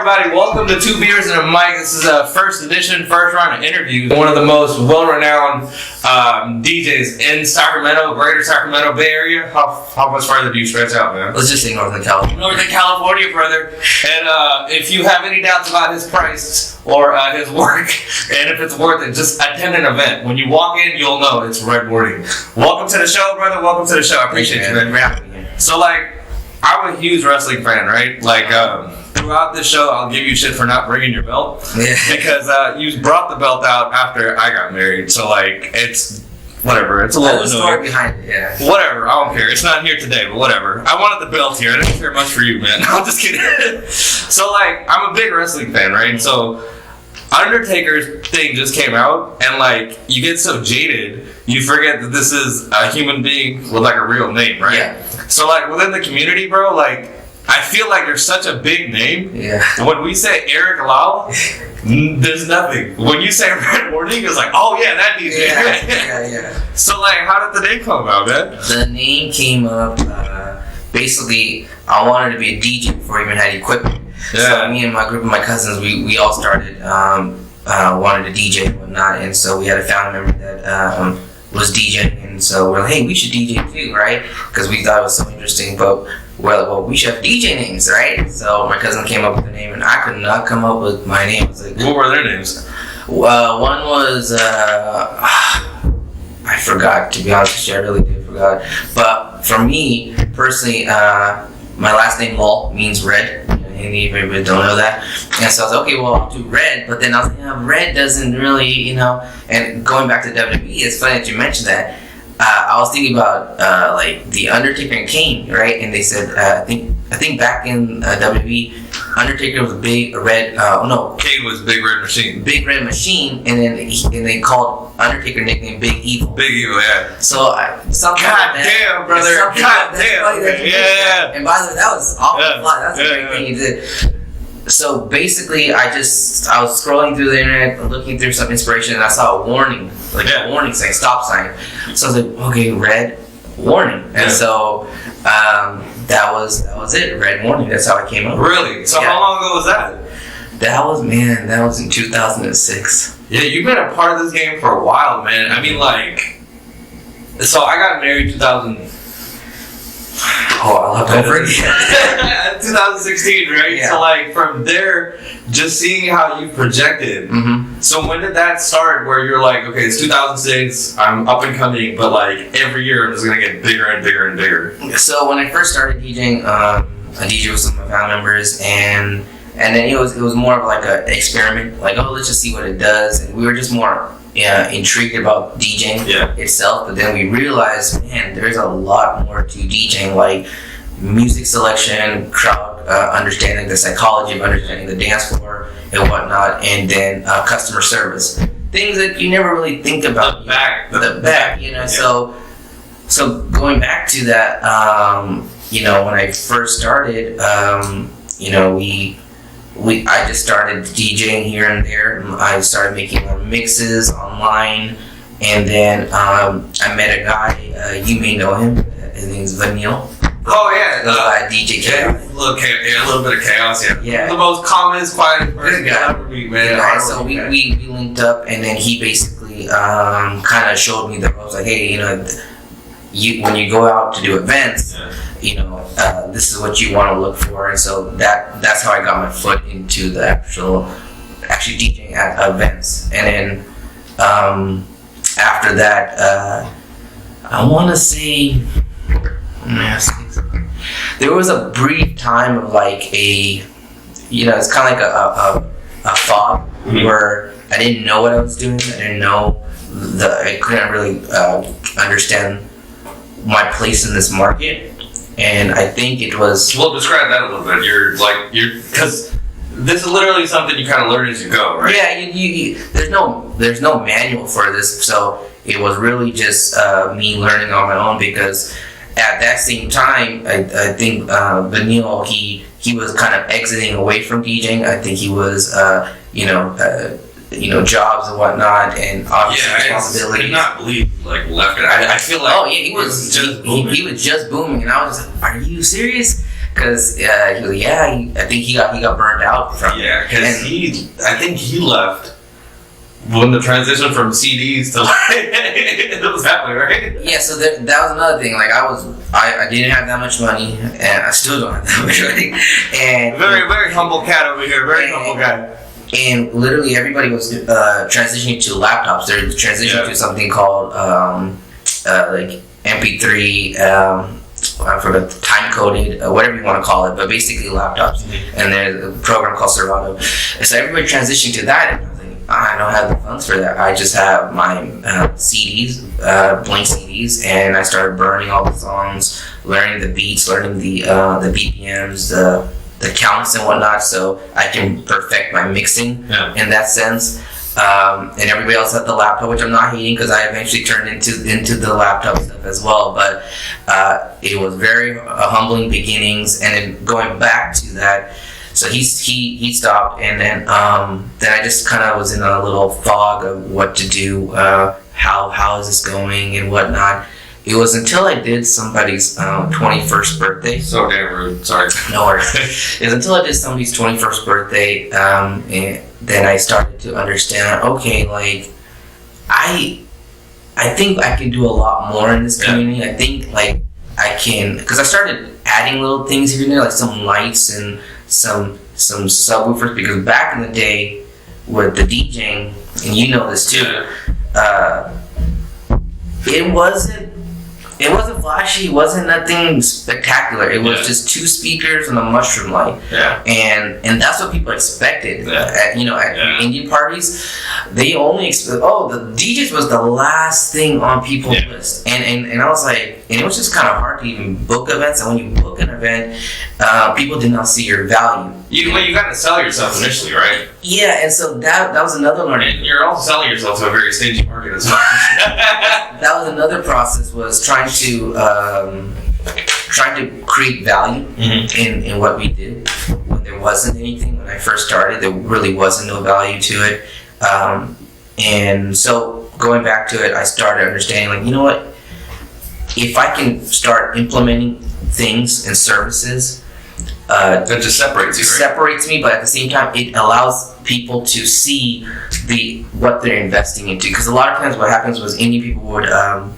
everybody. Welcome to Two Beers and a Mic. This is a first edition, first round of interviews. One of the most well-renowned DJs in Sacramento, greater Sacramento Bay Area. How much farther do you stretch out, man? Let's just say Northern California. Northern California, brother. And if you have any doubts about his price or his work, and if it's worth it, just attend an event. When you walk in, you'll know it's RedWarning. Welcome to the show, brother. Welcome to the show. I appreciate you, man. So, I'm a huge wrestling fan, right? Throughout this show, I'll give you shit for not bringing your belt. Yeah. Because you brought the belt out after I got married. So, it's whatever. It's a little story behind it, yeah. Whatever. I don't care. It's not here today, but whatever. I wanted the belt here. I didn't care much for you, man. I'm just kidding. So, I'm a big wrestling fan, right? So, Undertaker's thing just came out, and, you get so jaded, you forget that this is a human being with, a real name, right? Yeah. So, within the community, bro, I feel like there's such a big name. Yeah. When we say Eric Lal, there's nothing. When you say RedWarning, it's oh yeah, that DJ. Yeah. So how did the name come about, man? The name came up, basically, I wanted to be a DJ before I even had equipment. Yeah. So me and my group of my cousins, we all started, wanted to DJ and whatnot, and so we had a family member that was DJing, and so we're like, hey, we should DJ too, right? Because we thought it was so interesting, but we're like, well, we should have DJ names, right? So my cousin came up with a name, and I could not come up with my name. What were their names? One was, I forgot, to be honest with you, I really did forgot. But for me, personally, my last name, Lal, means red. Any of you don't know that. And so I was like, okay, well, I'll do red. But then I was like, red doesn't really, And going back to WWE, it's funny that you mentioned that. I was thinking about the Undertaker and Kane, right? And they said, I think back in WWE, Undertaker was a big red. Kane was Big Red Machine. Big Red Machine, and then they called Undertaker nickname Big Evil. Big Evil, yeah. So damn, brother. God damn. Yeah. And by the way, that was awful fly. That's a great thing you did. So basically, I was scrolling through the internet, looking through some inspiration, and I saw a warning, a warning sign, stop sign. So I was like, okay, red warning, and so that was it, RedWarning. That's how I came up. Really? So how long ago was that? That was in 2006. Yeah, you've been a part of this game for a while, man. I mean, so I got married 2016, right? Yeah. So from there, just seeing how you projected. Mm-hmm. So when did that start where you're okay, it's 2006, I'm up and coming, but every year I'm just gonna get bigger and bigger and bigger? So when I first started DJing, I DJed with some of my family members, and then it was more of an experiment, let's just see what it does, and we were just more intrigued about DJing itself, but then we realized, man, there's a lot more to DJing, music selection, crowd understanding, the psychology of understanding the dance floor and whatnot, and then customer service, things that you never really think about. The back. Yeah. So going back to that, when I first started, I just started DJing here and there. I started making more mixes online, and then I met a guy. You may know him. His name's Vanille. Oh yeah, DJ Chaos. A little bit of chaos. Yeah. The most commonest, quietest person you'll ever meet, man. Yeah, so we linked up, and then he basically kind of showed me the ropes. Hey, when you go out to do events. This is what you want to look for, and so that's how I got my foot into the actually DJing at events. And then after that, I want to say there was a brief time of it's kind of a fog where I didn't know what I was doing. I didn't know I couldn't really understand my place in this market. And I think it was... Well, describe that a little bit. You're because this is literally something you kind of learn as you go, right? Yeah, there's no manual for this, so it was really just me learning on my own, because at that same time, I think Vanille, he was kind of exiting away from DJing. I think he was, jobs and whatnot, and obviously responsibilities. I did not believe left it. I feel like he was just booming, and I was like, are you serious? Because he was, I think he got burned out from Yeah, because I think he left when the transition from CDs to it was happening, right? Yeah, so that was another thing. Like I didn't have that much money, and I still don't have that much money. And very humble cat over here, very humble guy. And literally everybody was transitioning to laptops. They're transitioning to something called like MP3. I forgot, time coded, whatever you want to call it, but basically laptops. Mm-hmm. And there's a program called Serato. And so everybody transitioned to that. And I was like, I don't have the funds for that. I just have my CDs, blank CDs, and I started burning all the songs, learning the beats, learning the BPMs, the counts and whatnot, so I can perfect my mixing in that sense. And everybody else had the laptop, which I'm not hating because I eventually turned into the laptop stuff as well. But it was very humbling beginnings, and then going back to that. So he stopped, and then I just kind of was in a little fog of what to do, how is this going and whatnot. It was until I did somebody's 21st birthday. So damn rude. Sorry. No worries. It was until I did somebody's 21st birthday, and then I started to understand. Okay, like I think I can do a lot more in this community. I think like I can, because I started adding little things here and there, like some lights and some subwoofers. Because back in the day with the DJing, and you know this too, it wasn't flashy. It wasn't nothing spectacular. It was just two speakers and a mushroom light. Yeah. And that's what people expected. At Indian parties, they only expect. Oh, the DJs was the last thing on people's list. And I was like, and it was just kind of hard to even book events. And when you book an event, people did not see your value. You got to sell yourself initially, right? Yeah, and so that was another learning. And you're also selling yourself to a very stingy market as well. That was another process, was trying to create value in what we did. When there wasn't anything, when I first started, there really wasn't no value to it. And so going back to it, I started understanding, like, you know what? If I can start implementing things and services, that just separates you, right? Separates me, but at the same time, it allows people to see what they're investing into. Because a lot of times, what happens was Indian people would, not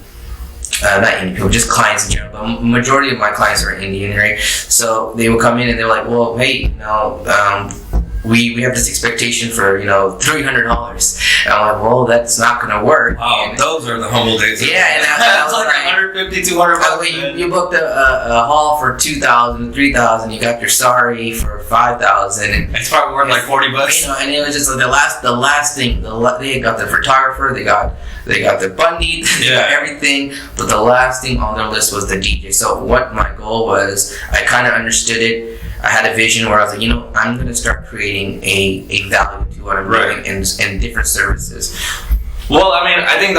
Indian people, just clients in general, but majority of my clients are Indian, right? So they would come in and they're like, well, hey, we have this expectation for $300, and I'm like, well, that's not gonna work. Oh, those are the humble days. Yeah, and I was like 150, 200 bucks. You booked a hall for $2,000, $3,000. You got your sari for $5,000, and it's probably worth like $40. And it was just like the last thing. They got the photographer, they got the bandit, they got everything, but the last thing on their list was the DJ. So what my goal was, I kind of understood it. I had a vision where I was like, I'm going to start creating a value to what I'm doing and different services. Well, I mean, I think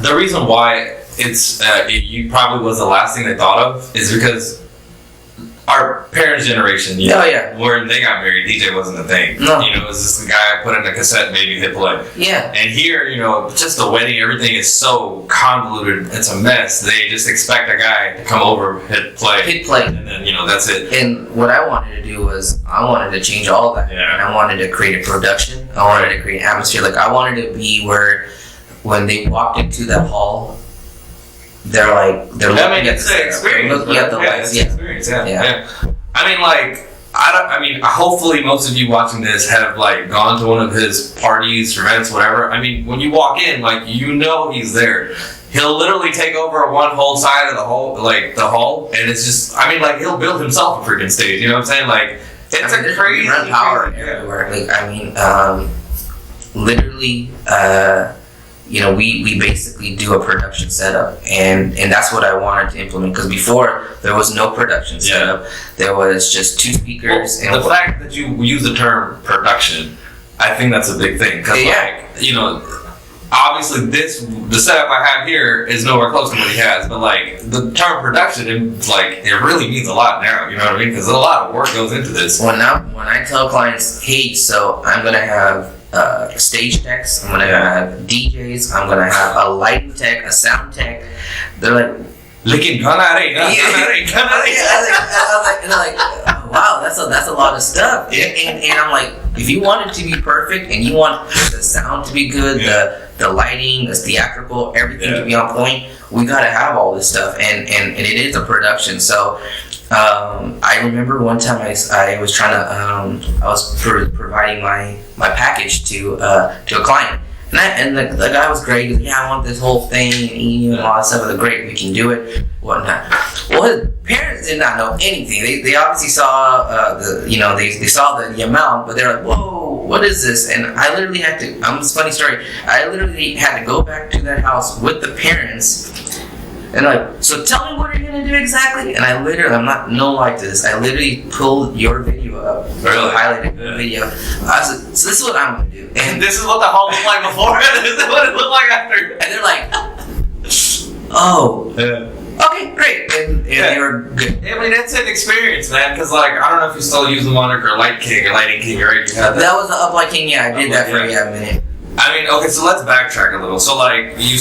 the reason why you probably was the last thing they thought of is because our parents' generation, when they got married, DJ wasn't a thing. No. It was just the guy put in a cassette, maybe hit play. Yeah. And here, just a wedding, everything is so convoluted. It's a mess. They just expect a guy to come over, hit play. And then, that's it. And what I wanted to do was, I wanted to change all that. Yeah. And I wanted to create a production. I wanted to create an atmosphere. Like, I wanted to be where, when they walked into that hall, they're looking at the experience. Looking at the lights. Experience. Yeah. I mean, hopefully most of you watching this have gone to one of his parties, events, whatever. I mean, when you walk in, he's there. He'll literally take over one whole side of the hall, and it's just, he'll build himself a freaking stage. You know what I'm saying? It's a crazy power everywhere. Literally. We basically do a production setup, and that's what I wanted to implement, because before there was no production setup. There was just two speakers. Well, the fact that you use the term production, I think that's a big thing, because obviously the setup I have here is nowhere close to what he has, but the term production, it really means a lot now. You know what I mean? Because a lot of work goes into this. When I tell clients, hey, so I'm gonna have stage techs, I'm gonna have DJs, I'm gonna have a lighting tech, a sound tech, they're like, Lekin gana rahe, gana rahe. And I'm like, oh, wow, that's a lot of stuff. And I'm like, if you want it to be perfect and you want the sound to be good, the lighting, the theatrical, everything to be on point, we gotta have all this stuff. And it is a production. So I remember one time I was trying to I was providing my package to a client. And the guy was great. He was like, yeah, I want this whole thing and all that stuff. Great, we can do it, whatnot. Well, his parents did not know anything. They obviously saw they saw the amount, but they're like, whoa, what is this? And I literally had to. It's a funny story. I literally had to go back to that house with the parents. And like, so tell me what are you gonna do exactly? And I literally, I'm not no like this. I literally pulled your video up, highlighted the video. I said, so this is what I'm gonna do. And this is what the hall looked like before. This is what it looked like after. And they're like, oh, okay, great. And they were good. I mean, it's an experience, man. Because like, I don't know if you still use the moniker Lighting King, right? You had that was the Uplight King. Yeah, I did that for a minute. I mean, okay, so let's backtrack a little. So, like, you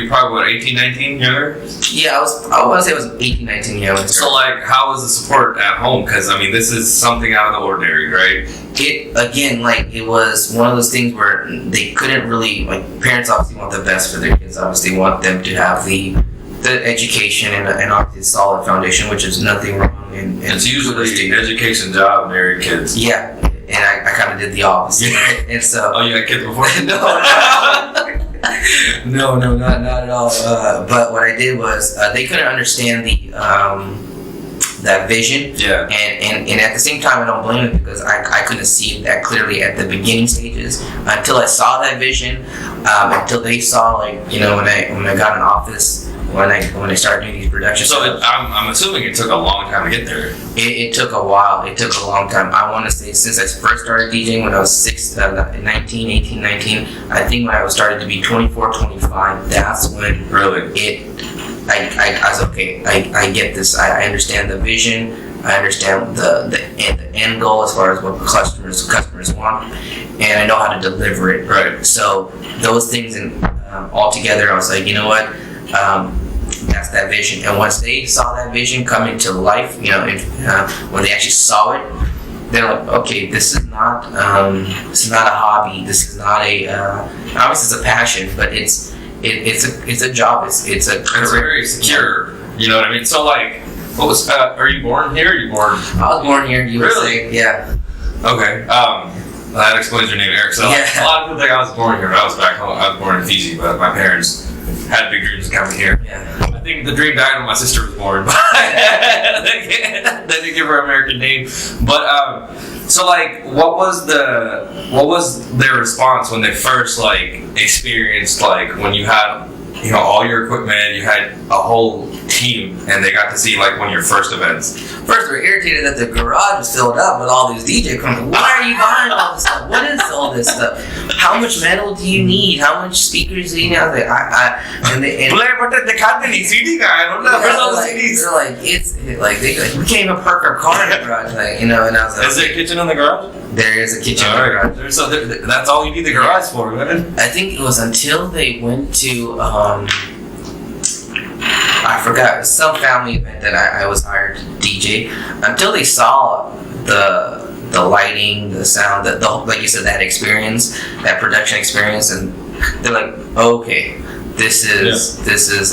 probably, what, 18, 19, younger? Yeah, I want to say it was 18, 19 years old. So, like, how was the support at home? Because, I mean, this is something out of the ordinary, right? It was one of those things where they couldn't really, like, parents obviously want the best for their kids. Obviously want them to have the education and obviously a solid foundation, which is nothing wrong. And it's usually an education job, married kids. Yeah. And I kind of did the opposite. And so. Oh, you had kids before? No, not at all. But what I did was they couldn't understand that vision. Yeah. And at the same time, I don't blame them because I couldn't see it that clearly at the beginning stages until I saw that vision. Until they saw, like, when I got an office. When I started doing these productions. So I'm assuming it took a long time to get there. It took a while. It took a long time. I want to say since I first started DJing when I was 18, 19. I think when I was started to be 24, 25, that's when really I was okay. I get this. I understand the vision. I understand the end goal as far as what customers want, and I know how to deliver it. Right. So those things all together, I was like, you know what? That's that vision. And once they saw that vision come into life, when they actually saw it, they're like, okay, this is not a hobby. This is not obviously it's a passion, but it's a job. It's a career. It's very secure. You know what I mean? So like, what was? Are you born here? Or are you born? I was born here in USA. Really? Yeah. Okay. That explains your name, Eric. So a lot of people think I was born here. I was back home. I was born in Fiji, but my parents had big dreams of coming here. Yeah. I think the dream died when my sister was born. They didn't give her an American name. But so like, what was their response when they first like experienced like when you had all your equipment, you had a whole team, and they got to see like one of your first events? First, we're irritated that the garage is filled up with all these DJ equipment. Why are you buying all this stuff? What is all this stuff? How much metal do you need? How much speakers do you need? But the company CD guy, I don't know. Where's all the CDs? They're like, it's like we can't even park our car in the garage, and I was like, is there a kitchen in the garage? There is a kitchen in the garage. So that's all you need the garage for, man. I think it was until they went to I forgot, some family event that I was hired to DJ, until they saw the lighting, the sound, the like you said, that experience, that production experience, and they're like, okay, this is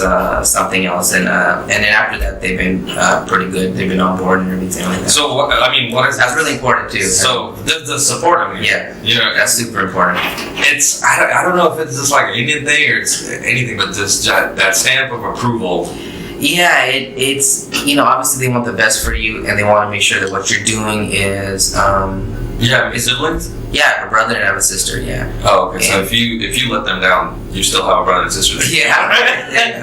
something else, and then after that they've been pretty good. They've been on board and everything like that. So what is that's really important too. So the support, I mean, that's super important. It's I don't know if it's just like an Indian thing or it's anything, but just that stamp of approval. Yeah, it's obviously they want the best for you, and they want to make sure that what you're doing is You have any siblings? Yeah, I have a brother and I have a sister. Yeah. Oh, okay. So if you let them down, you still have a brother and sister. Yeah.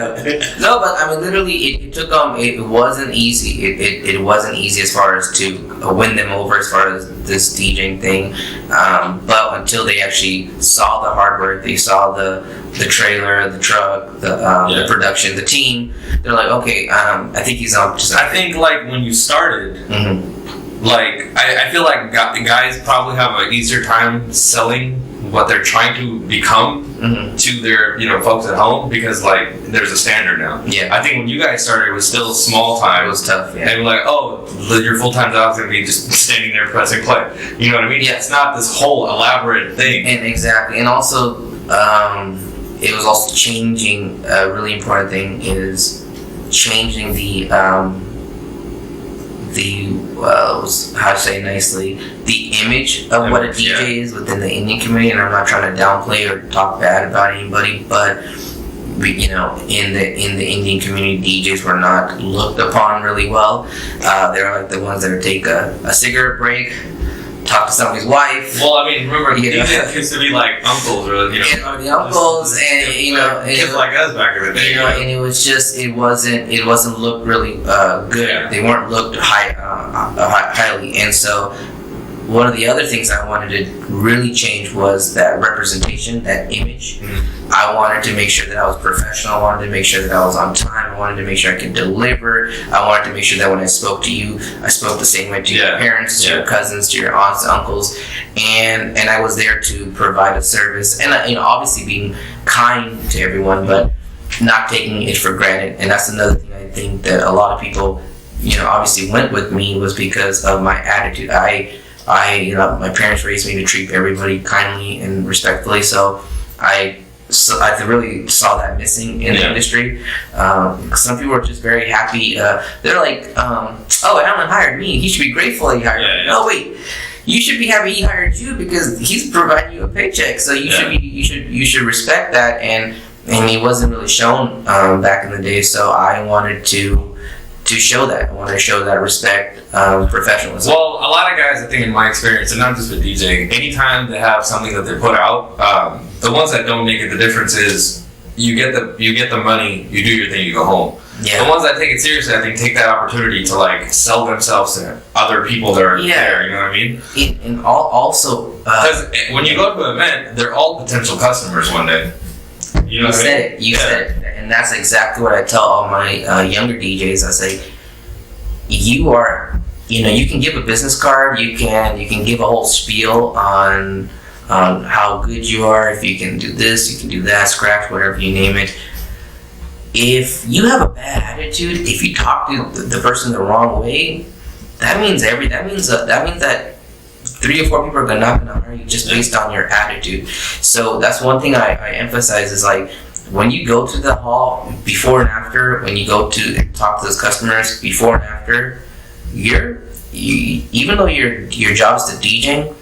No, but I mean, literally, it took It wasn't easy. It wasn't easy as far as to win them over as far as this DJing thing. But until they actually saw the hard work, they saw the trailer, the truck, the production, the team. They're like, okay, I think he's on. I think like when you started. Mm-hmm. Like, I feel like guys probably have an easier time selling what they're trying to become to their folks at home, because like there's a standard now. Yeah. I think when you guys started, it was still small time. It was tough. Yeah. And like, oh, your full-time job's gonna be just standing there pressing play. You know what I mean? Yeah. It's not this whole elaborate thing. And exactly, and also it was also changing. A really important thing is changing the how to say nicely, the image of what a DJ is within the Indian community. And I'm not trying to downplay or talk bad about anybody, but in the Indian community, DJs were not looked upon really well. They're like the ones that would take a cigarette break, talk to somebody's wife. Well, I mean, remember, DJs used to be like uncles, or the uncles, and kids like us back in the day. And it was just it wasn't looked really good. Yeah. They weren't looked highly, and so one of the other things I wanted to really change was that representation, that image. I wanted to make sure that I was professional. I wanted to make sure that I was on time. I wanted to make sure I could deliver. I wanted to make sure that when I spoke to you, I spoke the same way to your parents, to your cousins, to your aunts, uncles, and I was there to provide a service, and obviously being kind to everyone, but not taking it for granted. And that's another thing I think that a lot of people, obviously went with me, was because of my attitude. My parents raised me to treat everybody kindly and respectfully, so I really saw that missing in the industry. Some people are just very happy. They're like, "Oh, Alan hired me. He should be grateful he hired me." No, wait. You should be happy he hired you because he's providing you a paycheck. So you should respect that. And it wasn't really shown back in the day. So I wanted to show that. I wanted to show that respect, professionalism. Well, a lot of guys, I think, in my experience, and not just with DJing, anytime they have something that they put out, the ones that don't make it the difference is you get the money, you do your thing, you go home. Yeah. The ones that take it seriously, I think, take that opportunity to like sell themselves to other people that are there. You know what I mean? And also, because when you go to an event, they're all potential customers one day. You know what I mean? You said it. And that's exactly what I tell all my younger DJs. I say, you are, you can give a business card, you can give a whole spiel on how good you are, if you can do this, you can do that, scratch, whatever you name it. If you have a bad attitude, if you talk to the person the wrong way, that means that 3 or 4 people are not going to hire you just based on your attitude. So that's one thing I emphasize is like, when you go to the hall, before and after, when you go to talk to those customers, before and after, even though your job is to DJing,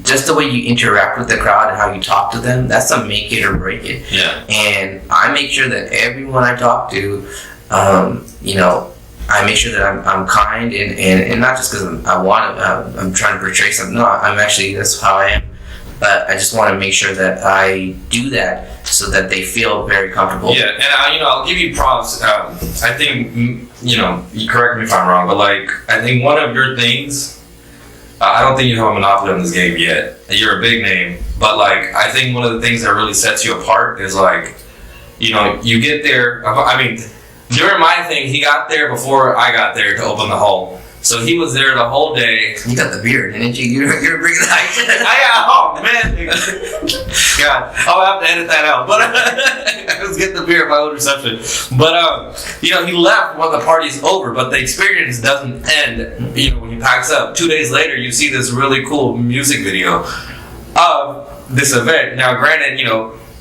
just the way you interact with the crowd and how you talk to them, that's a make it or break it. Yeah. And I make sure that everyone I talk to, I make sure that I'm kind and not just because I'm trying to portray something. No, that's how I am. But I just want to make sure that I do that so that they feel very comfortable. Yeah, and I'll give you props. I think you correct me if I'm wrong, but like I think one of your things. I don't think you have a monopoly on this game yet. You're a big name, but like I think one of the things that really sets you apart is like, you get there. I mean, during my thing, he got there before I got there to open the hall. So he was there the whole day. You got the beard, didn't you? You're bringing that. Oh man, God, I'll have to edit that out. But I was getting the beard at my own reception. But he left when the party's over. But the experience doesn't end. When he packs up. 2 days later, you see this really cool music video of this event. Now, granted,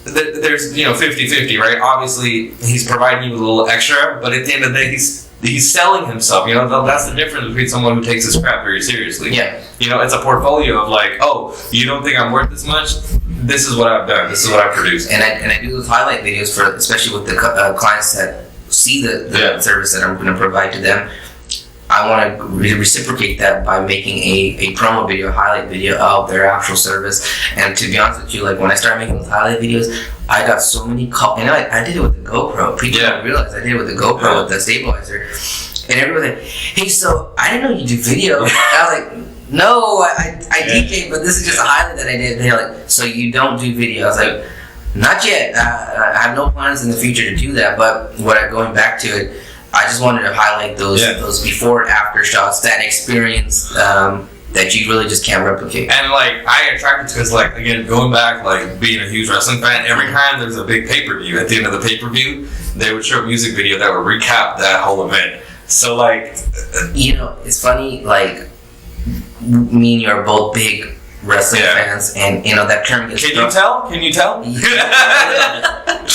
there's 50-50, right? Obviously, he's providing you with a little extra, but at the end of the day, he's selling himself. That's the difference between someone who takes his crap very seriously. Yeah. It's a portfolio of like, oh, you don't think I'm worth this much? This is what I've done. This is what I've produced. And I do those highlight videos for, especially with the clients that see the service that I'm going to provide to them. I want to reciprocate that by making a promo video, a highlight video of their actual service. And to be honest with you, like when I started making those highlight videos, I got so many calls. And I did it with the GoPro. People don't realize I did it with the GoPro with the stabilizer. And everybody was like, hey, so I didn't know you do video. And I was like, no, I DJ, but this is just a highlight that I did. And they're like, so you don't do video? I was like, not yet. I have no plans in the future to do that. But going back to it, I just wanted to highlight those before and after shots, that experience, that you really just can't replicate. And like I attracted to because like again going back like being a huge wrestling fan, every time there's a big pay-per-view, at the end of the pay-per-view they would show a music video that would recap that whole event. So like it's funny, like me and you are both big wrestling fans, and that term gets Can you tell?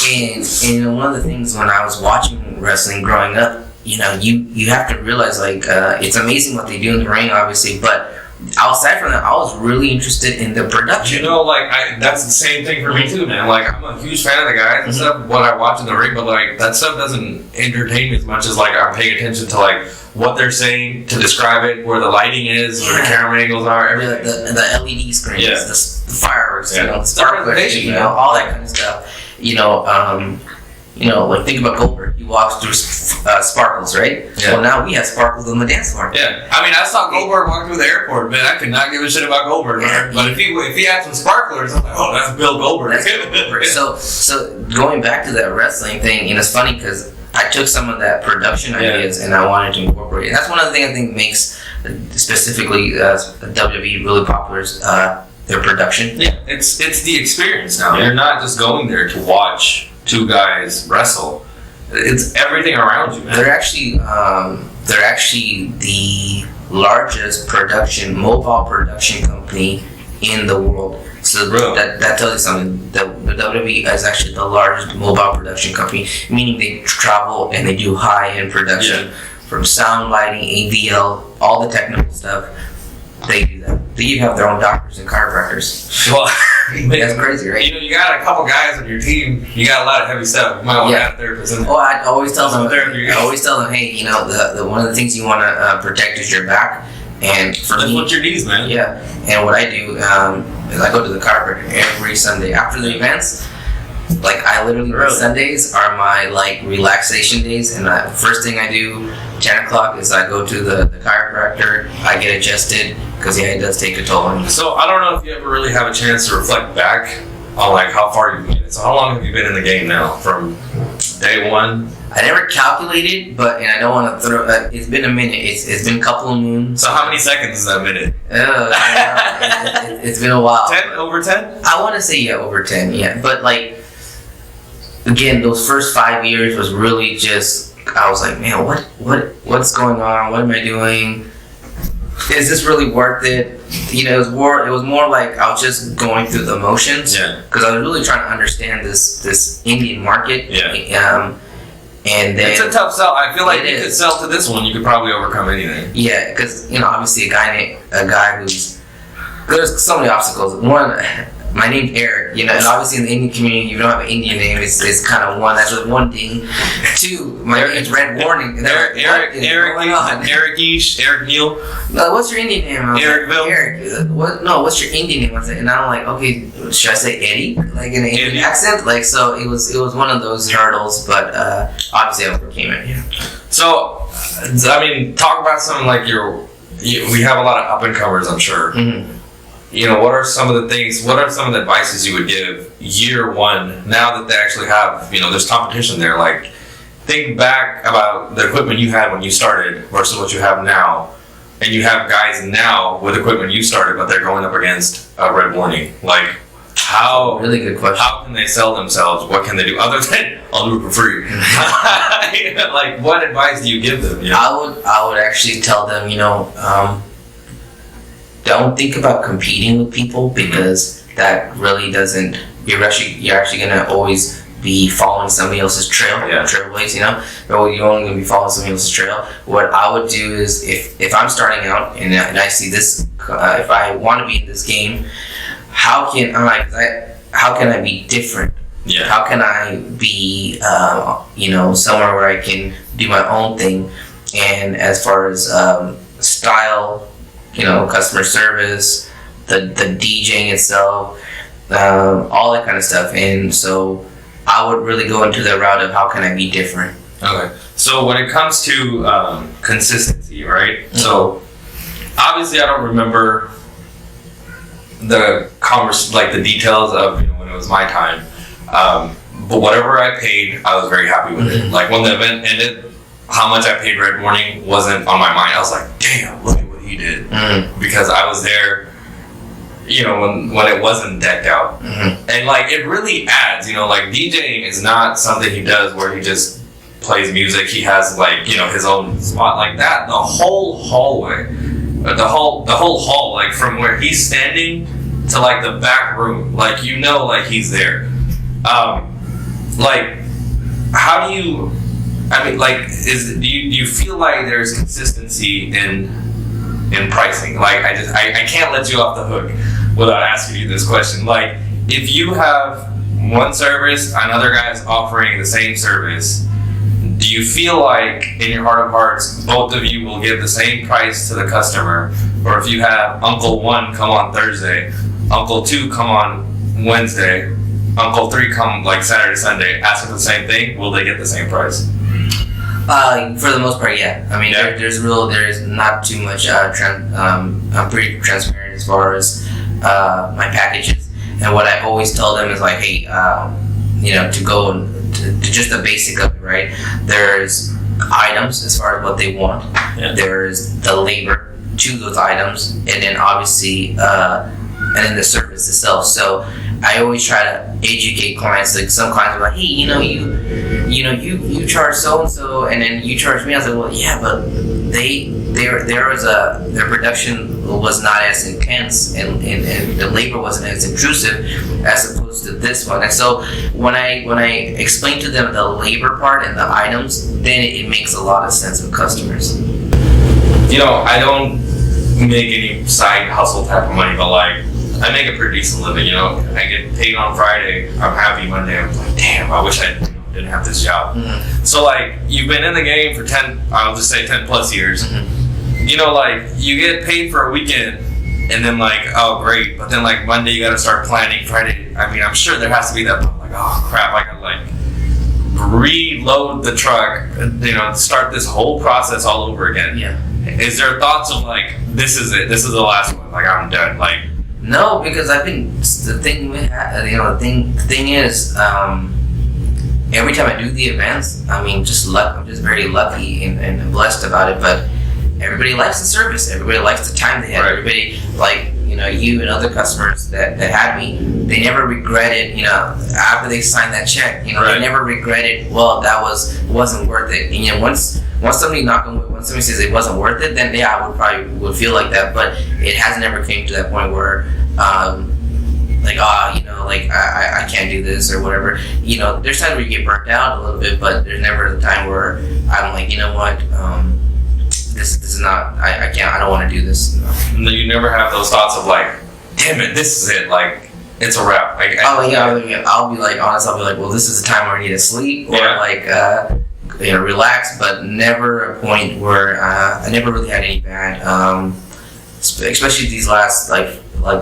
And one of the things when I was watching wrestling growing up, you have to realize like it's amazing what they do in the ring, obviously, but outside from that, I was really interested in the production. That's the same thing for me too, man. Like I'm a huge fan of the guys and stuff, what I watch in the ring, but like that stuff doesn't entertain me as much as like I'm paying attention to like what they're saying to describe it, where the lighting is, where the camera angles are, everything. The LED screens, the fireworks, the sparklers, all that kind of stuff. Like think about Goldberg. He walks through sparkles, right? Yeah. Well, now we have sparkles on the dance floor. Yeah. I mean, I saw Goldberg walk through the airport, man. I could not give a shit about Goldberg, man. But if he had some sparklers, I'm like, oh, that's Bill Goldberg. That's Goldberg. So going back to that wrestling thing, it's funny because I took some of that production ideas and I wanted to incorporate it. And that's one of the things I think makes specifically WWE really popular is their production. Yeah, it's the experience now. You're not just going there to watch two guys wrestle. It's everything around you, man. They're actually the largest mobile production company in the world. So that tells you something. The WWE is actually the largest mobile production company, meaning they travel and they do high-end production from sound, lighting, AVL, all the technical stuff. They do that. They even have their own doctors and chiropractors. Well, that's crazy, right? You got a couple guys on your team. You got a lot of heavy stuff. You might want to have therapists. Oh, I always tell them. Hey, the one of the things you want to protect is your back. And for that's me, what your knees, man. Yeah. And what I do is I go to the chiropractor every Sunday after the events. Like I literally Sundays are my like relaxation days, and first thing I do 10 o'clock is I go to the chiropractor. I get adjusted because it does take a toll on me. So I don't know if you ever really have a chance to reflect back on like how far you've made it. So how long have you been in the game now? From day one? I never calculated, and I don't want to throw. It's been a minute. It's been a couple of moons. So how many seconds is that minute? It's been a while. 10? Over 10? I want to say over 10. Yeah, but like again, those first 5 years was really just. I was like, man, what's going on? What am I doing? Is this really worth it? It was more like I was just going through the motions. Yeah. Because I was really trying to understand this Indian market. Yeah. And then it's a tough sell. I feel like you could sell to this one. You could probably overcome anything. Yeah, because obviously a guy who's there's so many obstacles. One, my name's Eric. And obviously in the Indian community, you don't have an Indian name. It's kind of one. That's just one thing. Two, my name's RedWarning. Eric East, Eric Neal. No, what's your Indian name? Ericville. Eric. What's your Indian name? And I'm like, okay, should I say Eddie? Like in an Indian accent? Like so, it was one of those hurdles, but obviously I overcame it. Yeah. So, I mean, talk about something like we have a lot of up and comers, I'm sure. Mm-hmm. What are some of the advices you would give year one now that they actually have, there's competition there? Like, think back about the equipment you had when you started versus what you have now. And you have guys now with equipment you started, but they're going up against RedWarning. Like, how... Really good question. How can they sell themselves? What can they do other than, I'll do it for free? Like, what advice do you give them? I would actually tell them, don't think about competing with people because that really doesn't. You're actually gonna always be following somebody else's trailblaze. Or you're only gonna be following somebody else's trail. What I would do is if I'm starting out and I see this, if I want to be in this game, how can I be different? Yeah. How can I be somewhere where I can do my own thing? And as far as style. Customer service, the DJing itself, all that kind of stuff. And so I would really go into the route of how can I be different. Okay. So when it comes to consistency, right? Mm-hmm. So obviously I don't remember the details of when it was my time. But whatever I paid, I was very happy with it. Like when the event ended, how much I paid RedWarning wasn't on my mind. I was like, damn, look at what he did because I was there, when it wasn't decked out. And like it really adds, like DJing is not something he does where he just plays music. He has like his own spot like that. The whole hallway, the whole hall, like from where he's standing to like the back room, like like he's there. Like how do you? I mean, like, do you feel like there's consistency in pricing? Like, I can't let you off the hook without asking you this question. Like, if you have one service, another guy is offering the same service, do you feel like, in your heart of hearts, both of you will give the same price to the customer? Or if you have Uncle 1 come on Thursday, Uncle 2 come on Wednesday, Uncle 3 come like Saturday, Sunday, asking for the same thing, will they get the same price? For the most part, yeah. I mean, there's not too much. I'm pretty transparent as far as my packages, and what I always tell them is like, hey, to go to just the basic of it, right? There's items as far as what they want. Yeah. There's the labor to those items, and then obviously, and then the service itself. So I always try to educate clients. Like some clients are like, hey, you charge so and so, and then you charge me. I was like, well, yeah, but their production was not as intense, and the labor wasn't as intrusive as opposed to this one. And so when I explain to them the labor part and the items, then it makes a lot of sense with customers. I don't make any side hustle type of money, but like, I make a pretty decent living, I get paid on Friday, I'm happy Monday, I'm like, damn, I wish I didn't have this job. So like, you've been in the game for 10 plus years. Like, you get paid for a weekend, and then like, oh great, but then like Monday you gotta start planning, Friday, I mean, I'm sure there has to be that, like, oh crap, I gotta like reload the truck, start this whole process all over again. Yeah. Is there thoughts of like, this is it, this is the last one, like I'm done, like? No, because I think the thing is, every time I do the events, I mean, I'm just very lucky and blessed about it. But everybody likes the service. Everybody likes the time they had. Right. Everybody, like, you and other customers that had me, they never regretted, after they signed that check, right. They never regretted, well, wasn't worth it. And once somebody knock on wood, when somebody says it wasn't worth it, then yeah, I would probably feel like that. But it has never came to that point where, I can't do this or whatever. There's times where you get burnt out a little bit, but there's never a time where I'm like, this is not, I can't, I don't want to do this. No, you never have those thoughts of like, damn it, this is it, like, it's a wrap. Like, I'll be like, honest, I'll be like, well, this is the time where I need to sleep or relax, but never a point where I never really had any bad, especially these last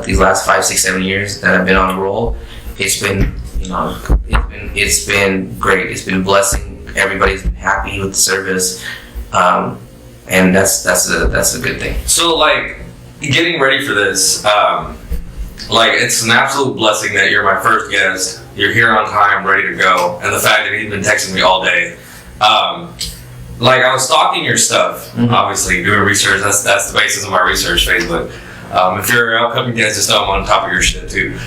these last 5, 6, 7 years that I've been on a roll. It's been it's been great. It's been a blessing. Everybody's been happy with the service, and that's a good thing. So like, getting ready for this, like, it's an absolute blessing that you're my first guest. You're here on time, ready to go, and the fact that you've been texting me all day. Like, I was stalking your stuff, obviously, doing research. That's the basis of my research, Facebook. If you're an upcoming guest, just know I'm on top of your shit, too.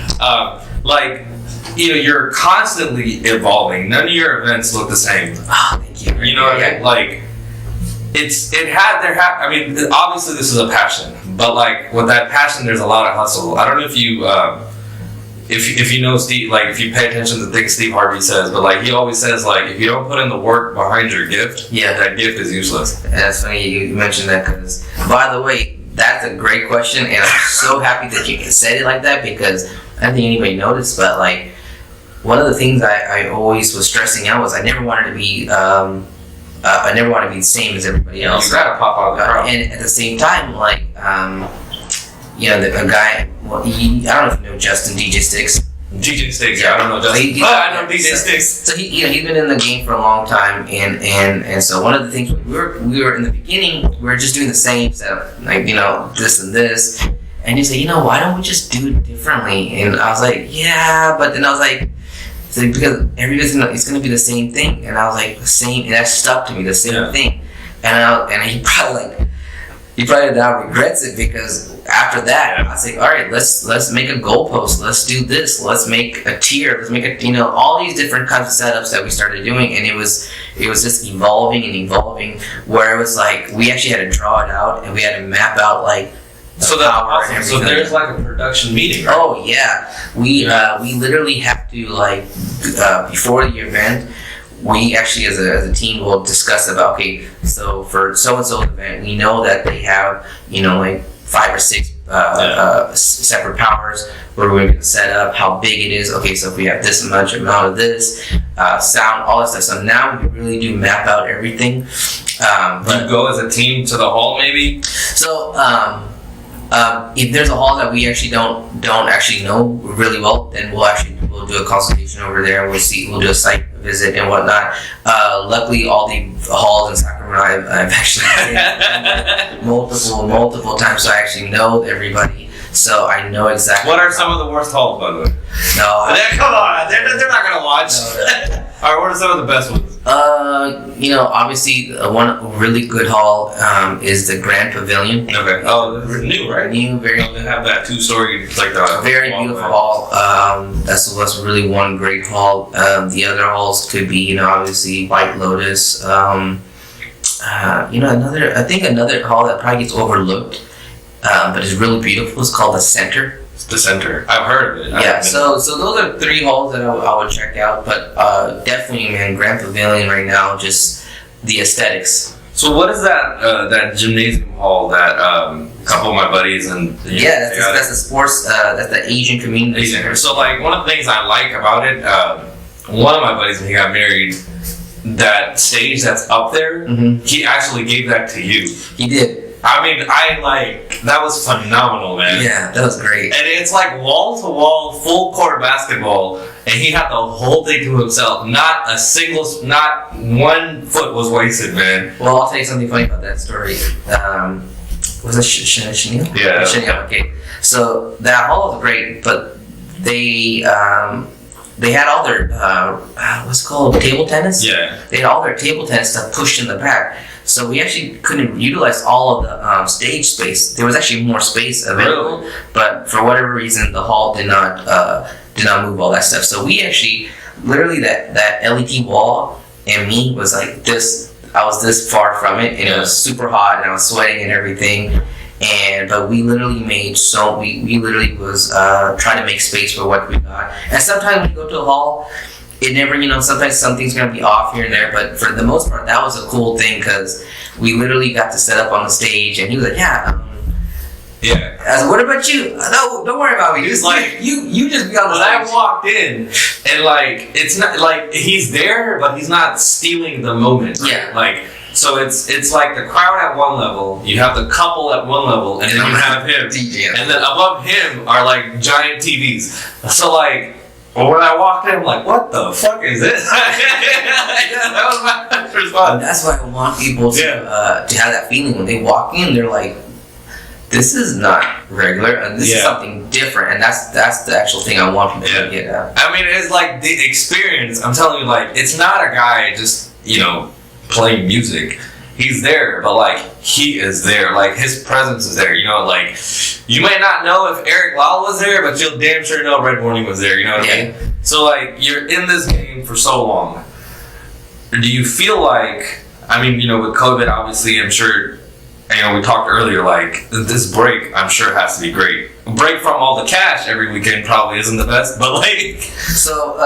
You're constantly evolving. None of your events look the same. Oh, thank you. You know what I mean? Like, I mean, obviously this is a passion, but like, with that passion, there's a lot of hustle. I don't know if you, if you know Steve, like, if you pay attention to things Steve Harvey says, but like, he always says, like, if you don't put in the work behind your gift, that gift is useless. And that's funny you mentioned that, because, by the way, that's a great question, and I'm so happy that you said it like that, because I don't think anybody noticed, but like, one of the things I always was stressing out was I never wanted to be the same as everybody else. You gotta pop out of the crowd. And at the same time, like, a guy, well, I don't know if you know Justin, DJ Sticks. DJ Sticks, yeah, I don't know Justin. I know DJ Sticks. So he's been in the game for a long time, and so one of the things we were in the beginning, we were just doing the same setup, like, this and this, and he said, why don't we just do it differently? And I was like, yeah, but then I was like, because everybody's it's gonna be the same thing, and I was like, the same, and that stuck to me, the same thing, and he probably like, he probably now regrets it, because after that, I was like, all right, let's make a goalpost. Let's do this. Let's make a tier. Let's make a, all these different kinds of setups that we started doing, and it was just evolving and evolving. Where it was like we actually had to draw it out, and we had to map out like. So that's awesome. So there's like a production meeting, right? Oh yeah, we literally have to like before the event. We actually, as a team, will discuss about, okay, so for so and so event, we know that they have, like 5 or 6 separate powers where we're going to set up, how big it is. Okay, so if we have this much amount of this, sound, all that stuff. So now we really do map out everything. But you go as a team to the hall, maybe? So, if there's a hall that we actually don't actually know really well, then we'll do a consultation over there. We'll do a site visit and whatnot. Luckily, all the halls in Sacramento I've actually been multiple times, so I actually know everybody. So I know exactly. What are some of the worst halls, by the way? No, come on, they're not gonna watch. No. All right, what are some of the best ones? Obviously, one really good hall is the Grand Pavilion. Okay. Oh, it's new, right? New, very. They have that 2-story, like the very beautiful hall. That's really one great hall. The other halls could be, obviously White Lotus. Another hall that probably gets overlooked, but is really beautiful, is called the Center. The Center. I've heard of it. Yeah, so those are 3 halls that I would check out, but definitely, man, Grand Pavilion right now, just the aesthetics. So what is that gymnasium hall that a couple of my buddies and that's the sports, that's the Asian community center. So like one of the things I like about it, one of my buddies when he got married, that stage that's up there, he actually gave that to you. He did. I mean, that was phenomenal, man. Yeah, that was great. And it's like wall to wall, full court basketball, and he had the whole thing to himself. Not one foot was wasted, man. Well, I'll tell you something funny about that story. Was it Chanel? Yeah. Chanel, okay. So that hall was great, but they had all their what's it called, table tennis. Yeah. They had all their table tennis stuff pushed in the back. So we actually couldn't utilize all of the stage space. There was actually more space available, really? But for whatever reason, the hall did not move all that stuff. So we actually, literally, that LED wall and me was like this. I was this far from it, and it was super hot, and I was sweating and everything. But we literally we literally was trying to make space for what we got. And sometimes when you go to a hall, it never, sometimes something's going to be off here and there, but for the most part, that was a cool thing, because we literally got to set up on the stage, and he was like, yeah. I said, what about you? No, don't worry about me. Just like, you just be on the stage. I walked in, and like, it's not, like, he's there, but he's not stealing the moment. Right? Yeah. Like, so it's like the crowd at one level, you have the couple at one level, and then you have him. And then above him are like giant TVs. So like, well, when I walked in, I'm like, what the fuck is this? That was my first response. And that's why I want people to have that feeling when they walk in. They're like, this is not regular, and this is something different. And that's the actual thing I want people to get at. I mean, it's like the experience. I'm telling you, like, it's not a guy just, playing music. He's there, but like, he is there. Like, his presence is there. Like, you may not know if Eric Lal was there, but you'll damn sure know RedWarning was there. You know what I mean? So like, you're in this game for so long. Do you feel like, with COVID, obviously, I'm sure, we talked earlier, like, this break, I'm sure has to be great. Break from all the cash every weekend probably isn't the best, but like. So,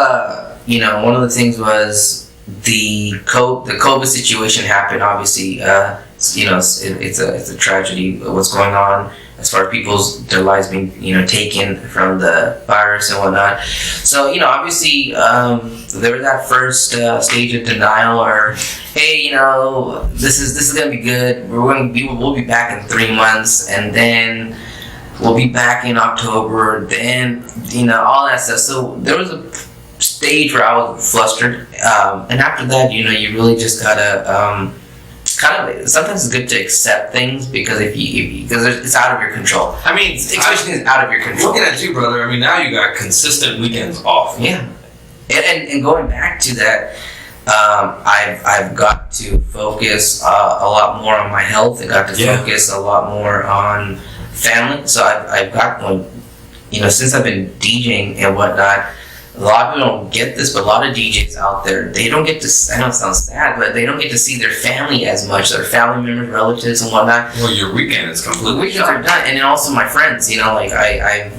one of the things was, the COVID situation happened. Obviously, it's a tragedy. What's going on as far as their lives being taken from the virus and whatnot. So obviously, there was that first stage of denial, or hey, this is gonna be good. We'll be back in 3 months, and then we'll be back in October. Then all that stuff. So there was a stage where I was flustered, and after that, you really just gotta sometimes it's good to accept things, because because it's out of your control. Especially it's out of your control. Looking at you, brother, now you got consistent weekends off. Yeah, and going back to that, I've got to focus a lot more on my health. I got to focus a lot more on family. So I've got, since I've been DJing and whatnot, a lot of people don't get this, but a lot of DJs out there, they don't get to, I know it sounds sad, but they don't get to see their family as much, their family members, relatives, and whatnot. Well, your weekend is completely weekends are done, and then also my friends, like I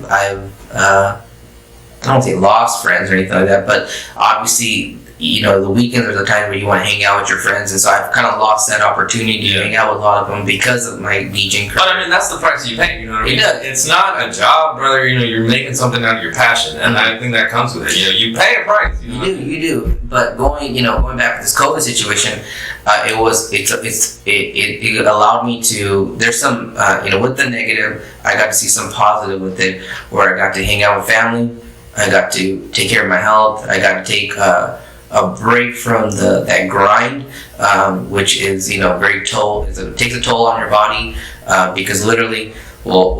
don't say lost friends or anything like that, but obviously, the weekends are the time where you want to hang out with your friends, and so I've kind of lost that opportunity to hang out with a lot of them because of my DJing career. But I mean, that's the price you pay, you know what I mean? It does. It's not a job, brother, you're making something out of your passion, and I think that comes with it. You pay a price. You do. But going back to this COVID situation, it allowed me to, there's some, with the negative, I got to see some positive with it, where I got to hang out with family, I got to take care of my health, I got to take, a break from that grind, which is very toll. It takes a toll on your body because literally we'll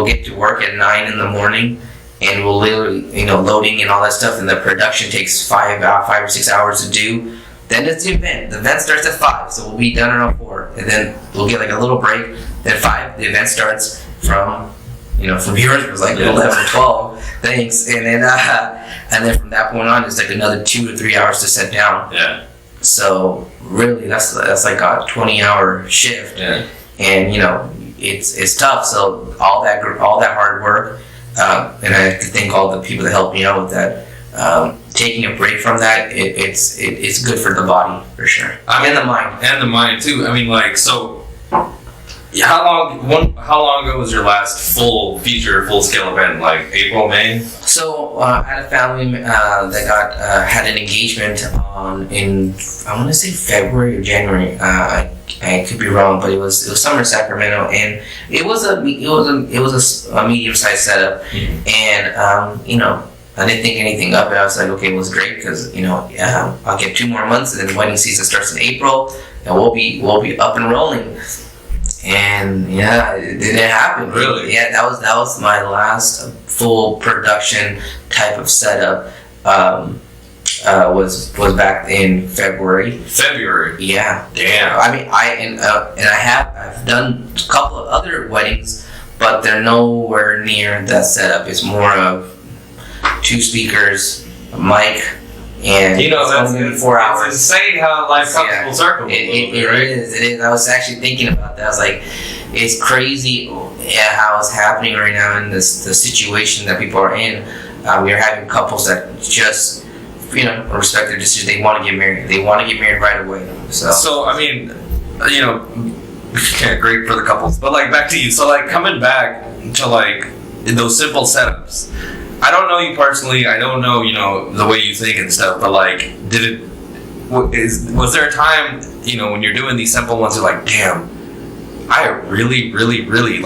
get to work at 9 in the morning, and we'll literally loading and all that stuff, and the production takes 5 or 6 hours to do. Then it's the event. The event starts at 5, so we'll be done around 4, and then we'll get like a little break. Then 5, the event starts from yours was like 11 or 12 things, and then from that point on, it's like another 2 to 3 hours to set down. Yeah. So really, that's like a 20-hour shift. Yeah. And it's tough. So all that hard work, and I thank all the people that helped me out with that. Taking a break from that, it's good for the body for sure, and the mind. And the mind too. I mean, so. How long ago was your last full scale event? Like April, May? So I had a family that had an engagement in I want to say February or January. I could be wrong, but it was somewhere in Sacramento, and it was a medium sized setup, and I didn't think anything of it. I was like, okay, it was great because I'll get 2 more months, and then wedding season starts in April, and we'll be up and rolling. And it didn't happen. Really? Yeah, that was my last full production type of setup. Was back in February. February. Yeah. Damn. I mean, I've done a couple of other weddings, but they're nowhere near that setup. It's more of 2 speakers, a mic. And that's only maybe 4 hours. It's insane how life comes full circle. It is. I was actually thinking about that. I was like, it's crazy how it's happening right now in the situation that people are in. We are having couples that just, respect their decision. They want to get married. They want to get married right away. So I mean, great for the couples. But back to you. So coming back to those simple setups. I don't know you personally. I don't know, the way you think and stuff. But was there a time, when you're doing these simple ones, you're like, damn, I really, really, really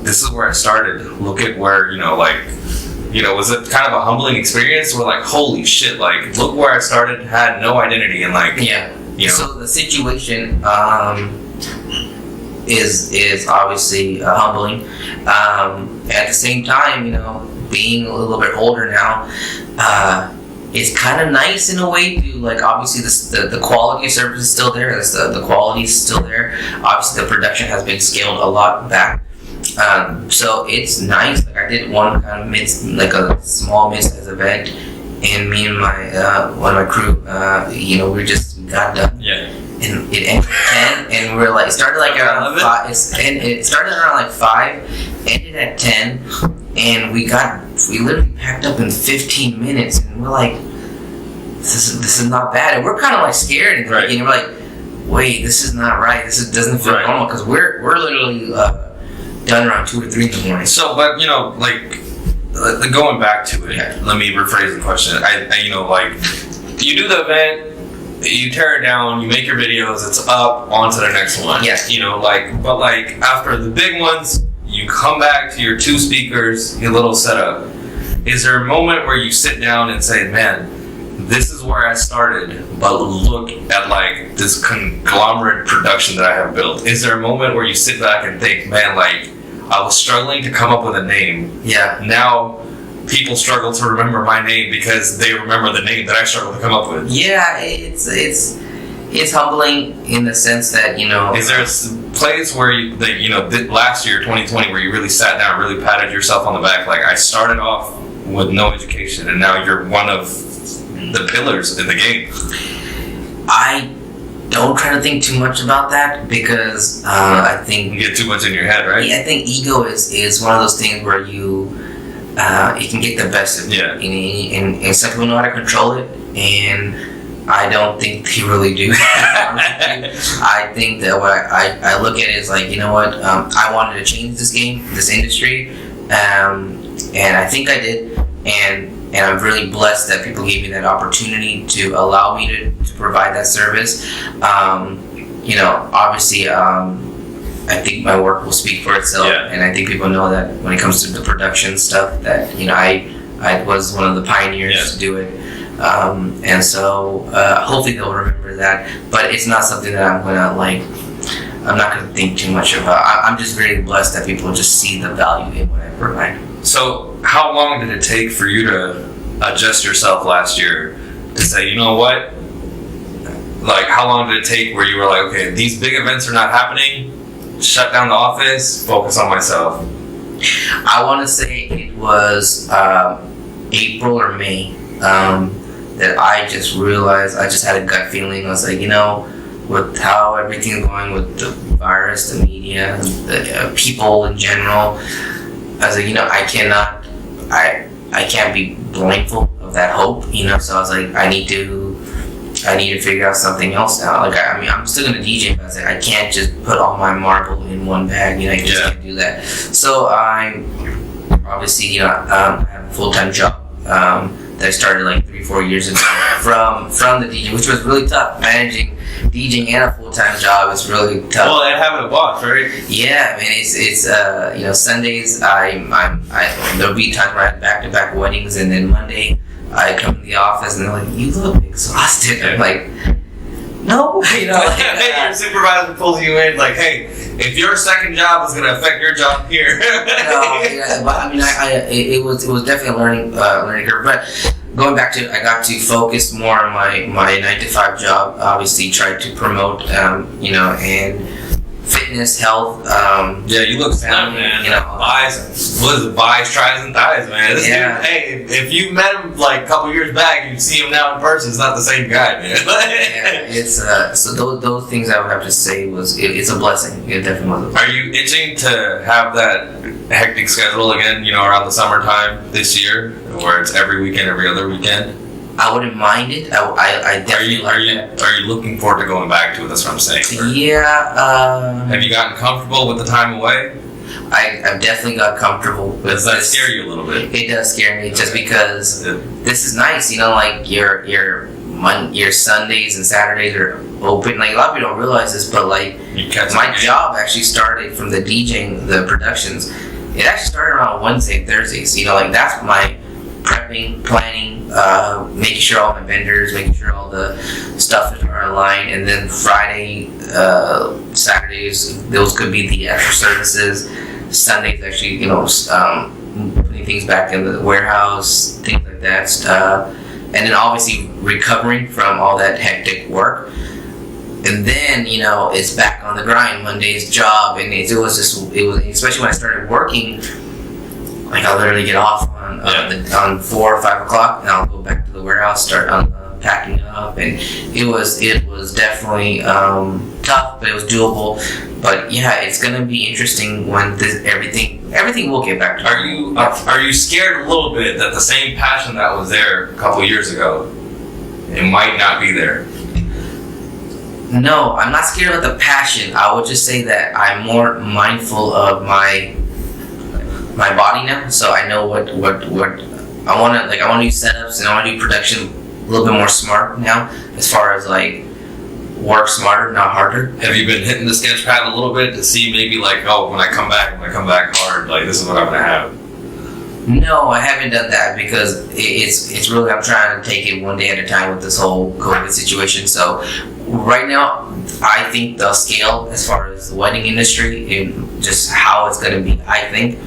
this is where I started. Look at where, was it kind of a humbling experience where holy shit, look where I started, had no identity and So the situation is obviously humbling. At the same time, being a little bit older now, it's kind of nice in a way to obviously the quality of service is still there. The quality is still there. Obviously the production has been scaled a lot back. So it's nice. I did one kind of a small mid-size event, and me and my one of my crew, we just got done. Yeah. And it ended at 10, and we're it started around 5. It started around 5, ended at 10. And we literally packed up in 15 minutes, and we're like, this is not bad. And we're kind of scared in the beginning. We're like, wait, this is not right. Doesn't feel normal, because we're literally done around 2 or 3 in the morning. So, but going back to it, let me rephrase the question. You do the event, you tear it down, you make your videos, it's up, on to the next one. Yeah. But after the big ones, you come back to your 2 speakers, your little setup. Is there a moment where you sit down and say, man, this is where I started, but look at this conglomerate production that I have built? Is there a moment where you sit back and think, man, I was struggling to come up with a name. Yeah. Now people struggle to remember my name because they remember the name that I struggle to come up with. Yeah, it's humbling in the sense that, you know. Is there a place where last year, 2020, where you really sat down, really patted yourself on the back, like I started off with no education and now you're one of the pillars in the game? I don't try to think too much about that because I think you get too much in your head, right? I think ego is one of those things where it can get the best of you. And some people know how to control it, and I don't think they really do. I think that what I look at it is like, you know what, I wanted to change this game, this industry, and I think I did, and I'm really blessed that people gave me that opportunity to allow me to provide that service. Obviously, I think my work will speak for itself, and I think people know that when it comes to the production stuff, that I was one of the pioneers to do it, and so hopefully they'll remember that. But it's not something that I'm not gonna think too much about. I'm just very blessed that people just see the value in what I provide. So, how long did it take for you to adjust yourself last year to say, you know what? Like, how long did it take where you were like, okay, these big events are not happening, shut down the office, focus on myself? I want to say it was April or May that I just realized, I just had a gut feeling. I was like, with how everything's going with the virus, the media, the people in general, I was like, I can't be blindful of that hope, so I was like, I need to figure out something else now. Like, I'm still gonna DJ, but I was like, I can't just put all my marble in one bag, I just can't do that. So I'm obviously, I have a full-time job that I started like 3-4 years ago from the DJ, which was really tough. Managing DJing and a full-time job is really tough. Well, and having a boss, right? Yeah, I mean, it's Sundays there'll be times where I have back-to-back weddings, and then Monday I come to the office and they're like, you look exhausted. I'm like, no, your supervisor pulls you in like, hey, if your second job is going to affect your job here. But I mean, it was definitely a learning curve. But going back to, I got to focus more on my 9-to-5 job. Obviously, tried to promote, and fitness, health. You look sound, man. Buys, tries, and dies, man. This dude, hey, if you met him like a couple years back, you'd see him now in person. It's not the same guy, man. It's so those things I would have to say it's a blessing. It definitely was a blessing. Are you itching to have that hectic schedule again? Around the summertime this year, where it's every weekend, every other weekend. I wouldn't mind it. I definitely that. Are you looking forward to going back to it? That's what I'm saying. Yeah. Have you gotten comfortable with the time away? I've definitely got comfortable with Does that scare you a little bit? It does scare me, just because this is nice. Like your Sundays and Saturdays are open. Like, a lot of people don't realize this, but like my job actually started from the DJing, the productions. It actually started around Wednesday and Thursdays. That's my prepping, planning, making sure all my vendors, making sure all the stuff are aligned, and then Friday, Saturdays, those could be the extra services. Sundays, actually, putting things back in the warehouse, things like that. And then obviously recovering from all that hectic work. And then, it's back on the grind, Monday's job, and it was especially when I started working, like, I'll literally get off on 4 or 5 o'clock, and I'll go back to the warehouse, start packing up, and it was definitely tough, but it was doable. But yeah, it's gonna be interesting when everything will get back to normal. Are you scared a little bit that the same passion that was there a couple years ago, it might not be there? No, I'm not scared about the passion. I would just say that I'm more mindful of my body now, so I know what I want to I want to do setups, and I want to do production a little bit more smart now, as far as like work smarter, not harder. Have you been hitting the sketch pad a little bit to see maybe like, oh, when I come back hard, like this is what I'm gonna have? No, I haven't done that, because it's really, I'm trying to take it one day at a time with this whole COVID situation. So right now, I think the scale as far as the wedding industry and just how it's gonna be, I think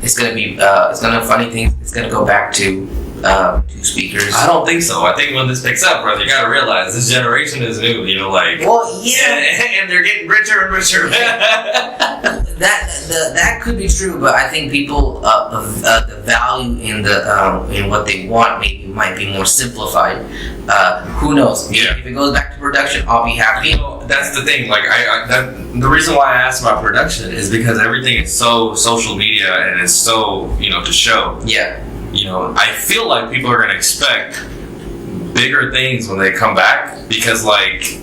it's gonna be, it's gonna funny things. It's gonna go back to 2 speakers. I don't think so. I think when this picks up, brother, you gotta realize this generation is new. You know, like Well, yeah, and they're getting richer and richer. that could be true, but I think people the value in what they want might be more simplified. Who knows? Yeah. If it goes back to production, I'll be happy. You know, that's the thing. Like the reason why I asked about production is because everything is so social media and it's so to show. Yeah. You know, I feel like people are gonna expect bigger things when they come back because, like,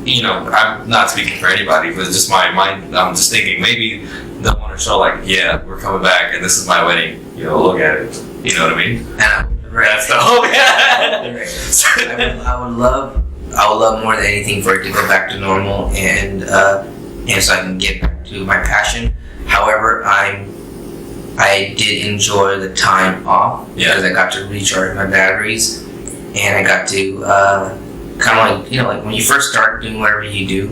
I'm not speaking for anybody, but it's just my mind. I'm just thinking maybe they'll want to show, like, yeah, we're coming back and this is my wedding. Look at it. You know what I mean? That's the hope. I would love more than anything for it to go back to normal and so I can get back to my passion. However, I did enjoy the time off because I got to recharge my batteries and I got to kind of like when you first start doing whatever you do,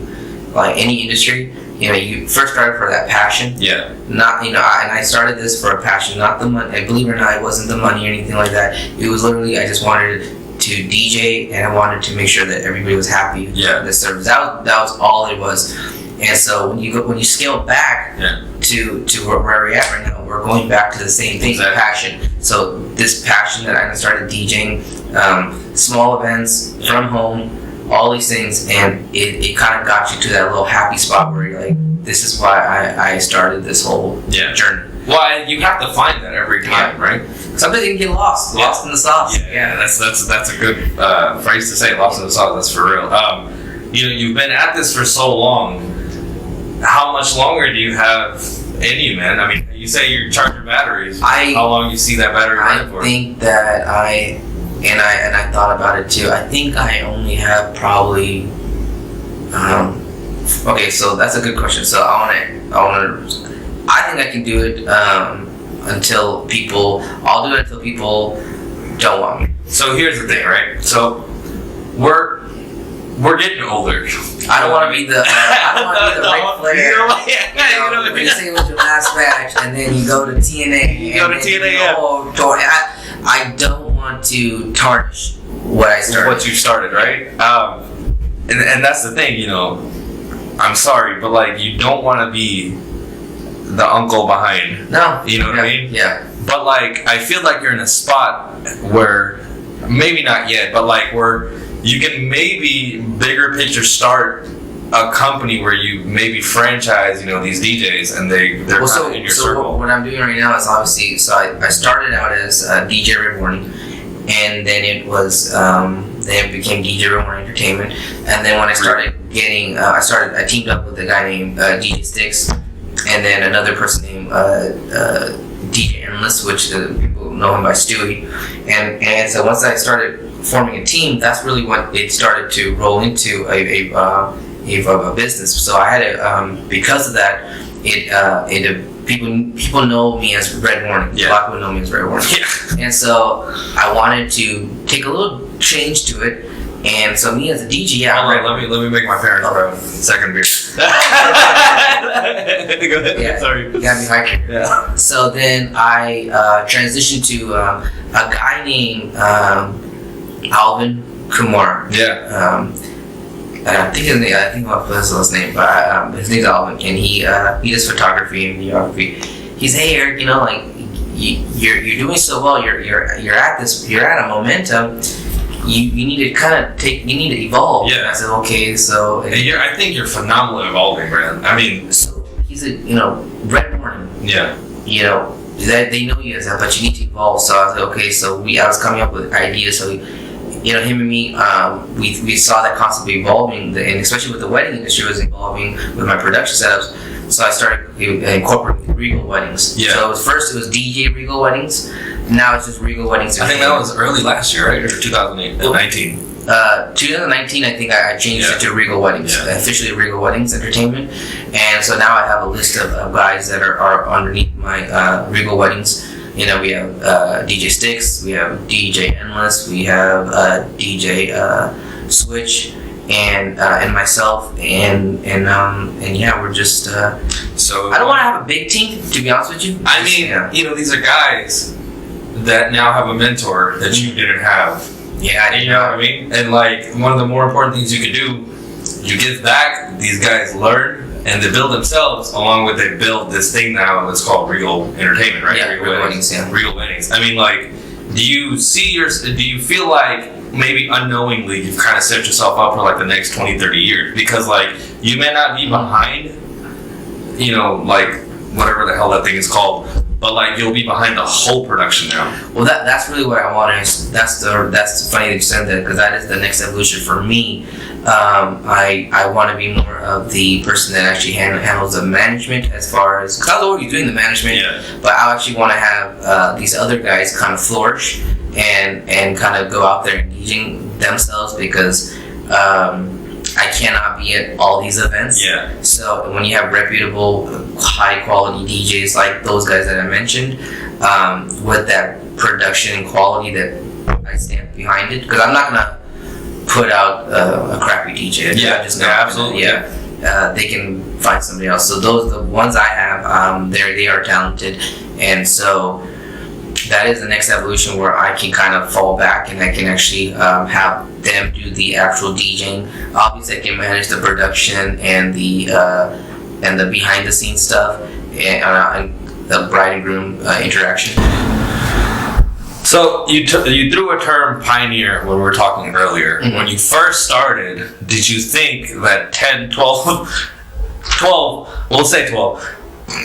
like any industry, you first started for that passion. Yeah. Not and I started this for a passion, not the money. And believe it or not, it wasn't the money or anything like that. It was literally I just wanted to DJ and I wanted to make sure that everybody was happy with the service. That was all it was. And so when you scale back to where we're at right now, we're going back to the same thing, passion. So this passion that I started DJing, small events from home, all these things, and it kind of got you to that little happy spot where you're like, this is why I started this whole journey. Well, you have to find that every time, right? Sometimes you can get lost in the sauce. Yeah, that's a good phrase to say, lost in the sauce. That's for real. You've been at this for so long. How much longer do you have in you, man? I mean, you say you charge your batteries. How long do you see that battery running for? I think that I thought about it too. I think I only have probably. Okay, so that's a good question. So I think I can do it until people. I'll do it until people don't want me. So here's the thing, right? So we're getting older. I don't want to be the Ric Flair. When you say it was your last match, and then you go to TNA. I don't want to tarnish what I started. What you started, right? And that's the thing, I'm sorry, but like you don't want to be the uncle behind. No. You know what I mean? Yeah. But like I feel like you're in a spot where maybe not yet, but like where you can maybe bigger picture start a company where you maybe franchise, these DJs and they're kind of in your circle. What I'm doing right now is obviously, so I started out as DJ RedWarning, and then it was then it became DJ RedWarning Entertainment, and then when I started getting, I teamed up with a guy named DJ Sticks, and then another person named DJ Endless, which people know him by Stewie, and so once I started forming a team, that's really what it started to roll into a business. So I had to, because of that, people know me as RedWarning. Yeah. A lot of people know me as RedWarning. Yeah. And so I wanted to take a little change to it. And so me as a DJ, let me make my parents proud. Second beer. Go ahead. Yeah, sorry. You gotta be hydrated. Yeah. So then I transitioned to a guy named Alvin Kumar. Yeah. I think I'll put his last name, but his name's Alvin, and he does photography and videography. He's, hey Eric, you're doing so well. You're at a momentum. You need to evolve. Yeah. And I said, okay, so. I think you're phenomenally evolving, man. I mean. So he's RedWarning. Yeah. They know you as that, but you need to evolve. So I was like, okay, so I was coming up with ideas. So him and me, we saw that constantly evolving, and especially with the wedding industry was evolving with my production setups. So I started incorporating Regal Weddings. Yeah. So first it was DJ Regal Weddings. Now it's just Regal Weddings. I think that was early last year, right? Or 2019. 2019, I think I changed it to Regal Weddings, officially Regal Weddings Entertainment. And so now I have a list of guys that are underneath my Regal Weddings. We have DJ Sticks, we have DJ Endless, we have DJ Switch, and myself, and we're just. So I don't want to have a big team, to be honest with you. I mean, these are guys that now have a mentor that you didn't have. Yeah, You know what I mean? And like one of the more important things you could do, you give back, these guys learn and they build themselves along with they build this thing now that's called Regal Entertainment, right? Yeah, Regal Weddings, yeah. Regal Weddings. I mean, like, do you feel like maybe unknowingly you've kind of set yourself up for like the next 20, 30 years? Because like you may not be behind, you know, like whatever the hell that thing is called, but like you'll be behind the whole production now. Well, that's really what I want. That's the funny that you said that, because that is the next evolution for me. I want to be more of the person that actually handles the management, as far as, because I was already doing the management, but I actually want to have these other guys kind of flourish and kind of go out there engaging themselves, because I cannot be at all these events. Yeah. So when you have reputable, high quality DJs like those guys that I mentioned, with that production and quality that I stand behind it, because I'm not gonna put out a crappy DJ. Absolutely. They can find somebody else. So the ones I have, they are talented, and so that is the next evolution where I can kind of fall back and I can actually have them do the actual DJing. Obviously, I can manage the production and the behind the scenes stuff and the bride and groom interaction. So you threw a term pioneer when we were talking earlier. Mm-hmm. When you first started, did you think that 10, 12, we'll say 12,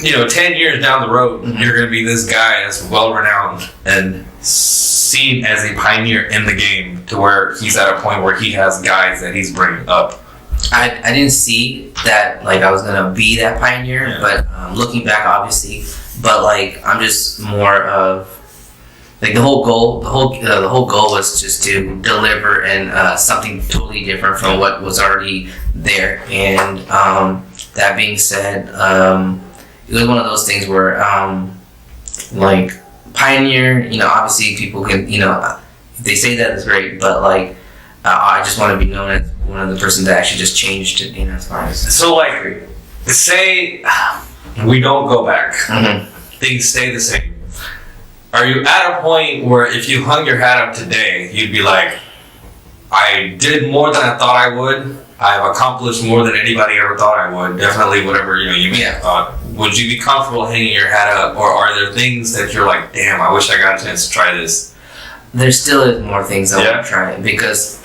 10 years down the road, you're going to be this guy that's well-renowned and seen as a pioneer in the game, to where he's at a point where he has guys that he's bringing up? I didn't see that, like, I was going to be that pioneer, but looking back, obviously, but like, I'm just more of, like, the whole goal was just to deliver and something totally different from what was already there. And that being said, it was one of those things where, like, pioneer, obviously people can, if they say that, it's great, but like, I just want to be known as one of the persons that actually just changed it, as far as. So like, say we don't go back, things stay the same. Are you at a point where if you hung your hat up today, you'd be like, I did more than I thought I would, I've accomplished more than anybody ever thought I would, definitely whatever you may have thought. Would you be comfortable hanging your hat up, or are there things that you're like, damn, I wish I got a chance to try this? There still is more things I want to try, because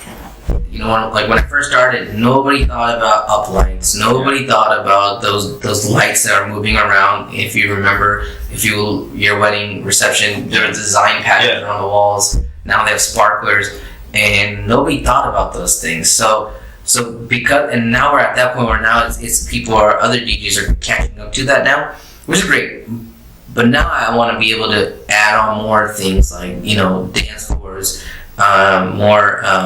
when I first started, nobody thought about uplights. Nobody thought about those lights that are moving around. If you remember, your wedding reception, there were design patterns on the walls. Now they have sparklers, and nobody thought about those things. So because, and now we're at that point where now it's people or other DJs are catching up to that now, which is great. But now I want to be able to add on more things like, dance floors,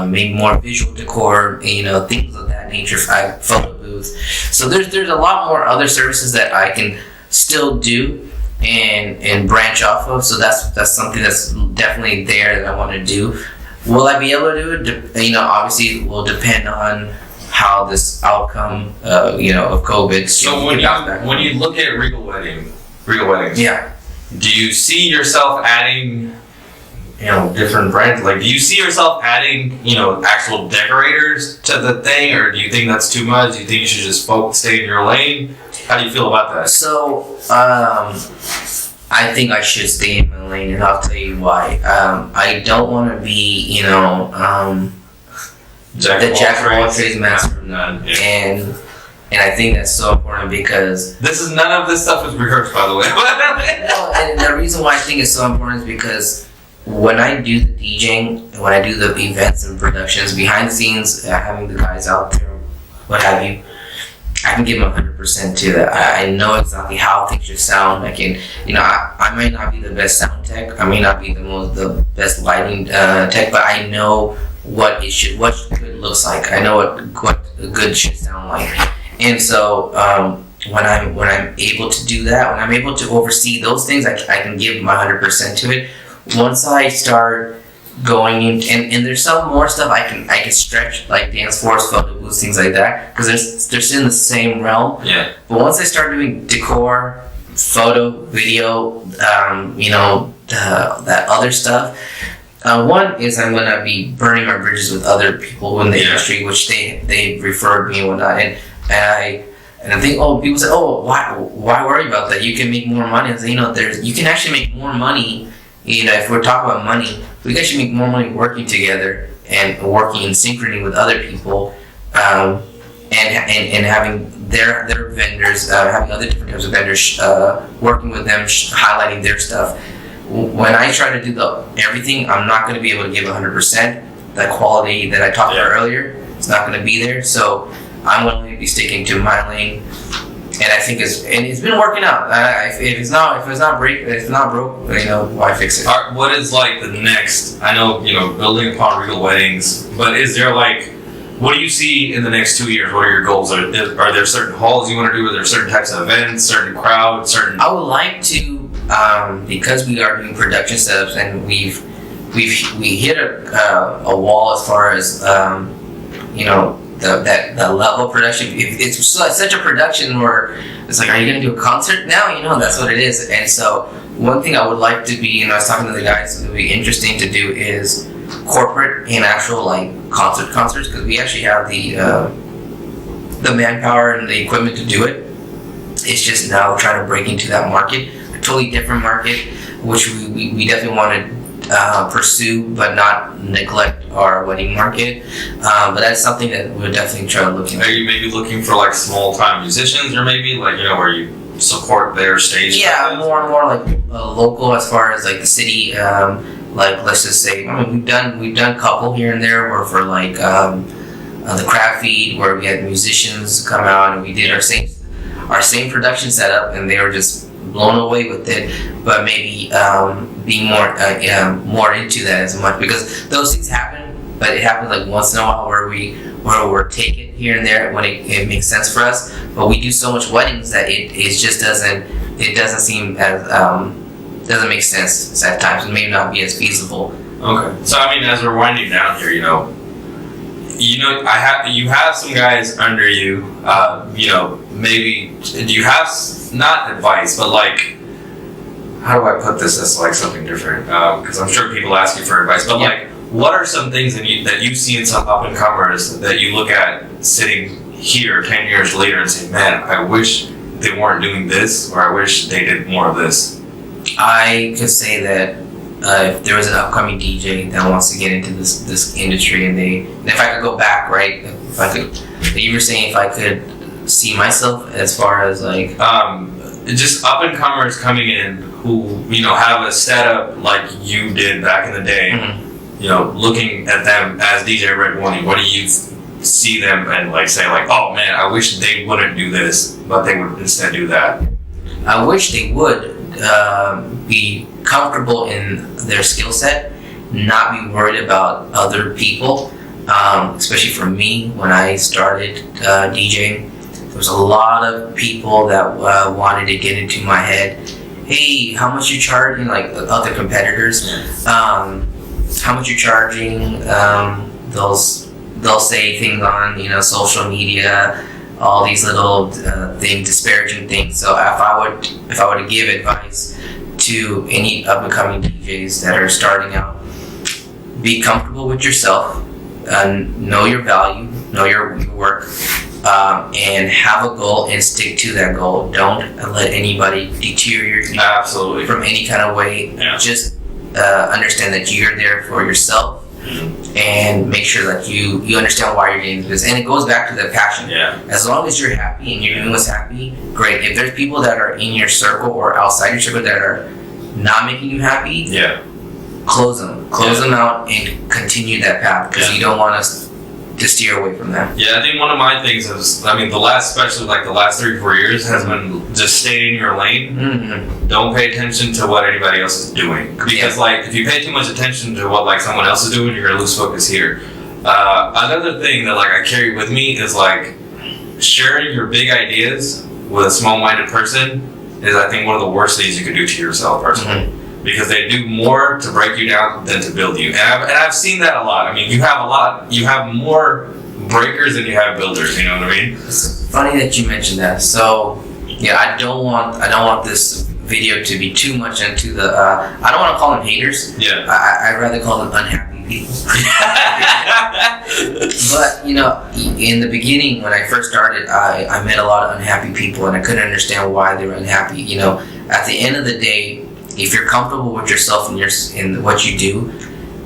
maybe more visual decor, things of that nature, photo booths. So there's a lot more other services that I can still do and branch off of. So that's something that's definitely there that I want to do. Will I be able to do it? Obviously it will depend on how this outcome, of COVID. So when you look at Regal Weddings, yeah, do you see yourself adding, different brands? Like, do you see yourself adding, actual decorators to the thing, or do you think that's too much? Do you think you should just stay in your lane? How do you feel about that? So, I think I should stay in my lane, and I'll tell you why. I don't want to be, the jack of all trades, master of none. And I think that's so important, because none of this stuff is rehearsed, by the way. And the reason why I think it's so important is because when I do the DJing, when I do the events and productions, behind the scenes, having the guys out there, what have you, I can give them 100% to that. I know exactly how things should sound. I can, I might not be the best sound tech. I may not be the best lighting tech, but I know what good looks like. I know what good should sound like. And so when I'm able to do that, when I'm able to oversee those things, I can give my 100% to it. Once I start going in, and there's some more stuff I can stretch, like dance floors, photo booths, things like that, because they're in the same realm. Yeah. But once I start doing decor, photo, video, that other stuff. One is I'm gonna be burning my bridges with other people in the industry, which they referred me and whatnot, and I think people say, why worry about that? You can make more money. I say, you can actually make more money. If we're talking about money, we can actually make more money working together and working in synchrony with other people, and having their vendors, having other different types of vendors, working with them, highlighting their stuff. When I try to do everything, I'm not going to be able to give 100%. That quality that I talked about earlier, it's not going to be there. So I'm going to be sticking to my lane, and I think it's been working out. If it's not broke, why fix it? What is like the next? I know building upon Regal Weddings, but is there what do you see in the next 2 years? What are your goals? Are there certain halls you want to do? Are there certain types of events, certain crowds, certain? I would like to, because we are doing production setups, and we hit a wall as far as that level of production. It's such a production where it's like, are you going to do a concert now? That's what it is. And so one thing I would like to be, I was talking to the guys, it would be interesting to do is corporate and actual concerts, because we actually have the manpower and the equipment to do it. It's just now trying to break into that market, a totally different market, which we definitely want to pursue, but not neglect our wedding market. But that's something that we're definitely trying to look into. Are you maybe looking for small time musicians, or maybe where you support their stage? Yeah, more and more local, as far as the city. Let's just say, we've done a couple here and there where for the crab feed, where we had musicians come out and we did our same production setup, and they were just blown away with it. But maybe being more into that as much, because those things happen, but it happens once in a while where we're take it here and there when it makes sense for us. But we do so much weddings that it just doesn't seem as doesn't make sense at times, and may not be as feasible. Okay. So as we're winding down here, you have some guys under you. Maybe do you have not advice, but how do I put this as something different? Because I'm sure people ask you for advice, but what are some things that you see in some up and comers that you look at sitting here 10 years later and say, man, I wish they weren't doing this, or I wish they did more of this? I could say that if there was an upcoming DJ that wants to get into this industry, and if I could go back, right? You were saying if I could see myself as far as just up and comers coming in who have a setup like you did back in the day. Mm-hmm. Looking at them as DJ RedWarning, what do you see them and say oh man, I wish they wouldn't do this, but they would instead do that? I wish they would be comfortable in their skill set, not be worried about other people. Especially for me, when I started DJing, there was a lot of people that wanted to get into my head. Hey, how much you charging? Other competitors, how much you charging? They'll say things on social media, all these little disparaging things. So if I were to give advice to any up and coming DJs that are starting out, be comfortable with yourself, know your value, know your work, and have a goal and stick to that goal. Don't let anybody deter you Absolutely. From any kind of way. Yeah. Just understand that you're there for yourself. And make sure that you understand why you're doing this, and it goes back to the passion. Yeah. As long as you're happy and you're doing what's happy, great. If there's people that are in your circle or outside your circle that are not making you happy, close them out and continue that path, because you don't want us to steer away from that. Yeah, I think one of my things is, especially the last 3 or 4 years has been just stay in your lane. Mm-hmm. Don't pay attention to what anybody else is doing. Because if you pay too much attention to what someone else is doing, you're gonna lose focus here. Another thing that I carry with me is sharing your big ideas with a small-minded person is, I think, one of the worst things you could do to yourself personally. Mm-hmm. Because they do more to break you down than to build you. And I've seen that a lot. You have more breakers than you have builders, you know what I mean? It's funny that you mentioned that. So Yeah, I don't want this video to be too much into the. I don't want to call them haters. Yeah. I'd rather call them unhappy people. But in the beginning, when I first started, I met a lot of unhappy people, and I couldn't understand why they were unhappy. At the end of the day, if you're comfortable with yourself and in what you do,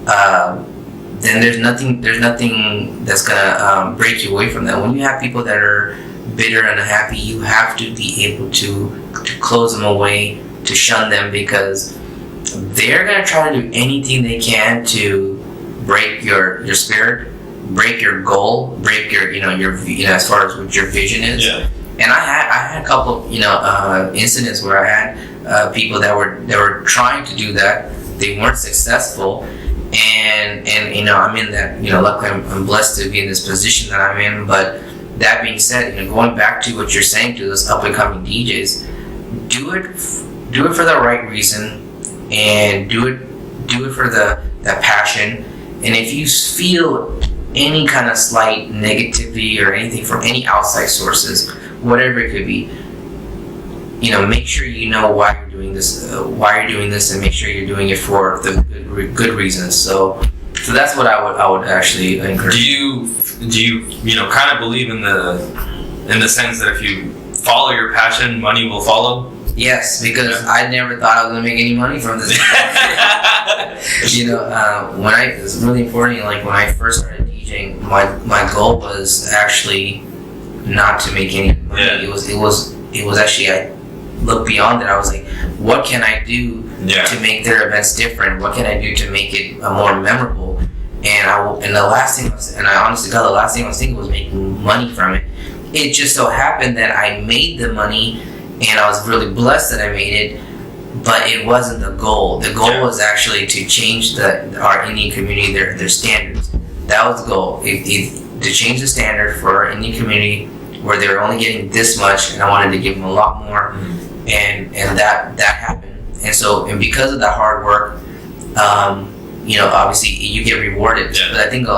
then there's nothing that's gonna break you away from that. When you have people that are bitter and unhappy, you have to be able to close them away, to shun them, because they're gonna try to do anything they can to break your spirit, break your goal, break your as far as what your vision is. Yeah. And I had a couple incidents where I had people that were trying to do that. They weren't successful, and I'm in that. Luckily I'm blessed to be in this position that I'm in. But that being said, going back to what you're saying to those up and coming DJs, do it for the right reason, and do it for that passion. And if you feel any kind of slight negativity or anything from any outside sources, whatever it could be, make sure you know why you're doing this, and make sure you're doing it for the good reasons. So that's what I would actually encourage. Do you kind of believe in the sense that if you follow your passion, money will follow? Yes, because I never thought I was gonna make any money from this. It's really important. Like when I first started DJing, my goal was actually not to make any money. Yeah. It was actually, I looked beyond it. I was like, what can I do to make their events different? What can I do to make it more memorable? And the last thing the last thing I was thinking was making money from it. It just so happened that I made the money, and I was really blessed that I made it, but it wasn't the goal. The goal was actually to change our Indian community, their standards. That was the goal. To change the standard for our Indian community, where they were only getting this much, and I wanted to give them a lot more, and that happened. And because of that hard work, obviously you get rewarded. Yeah. But I think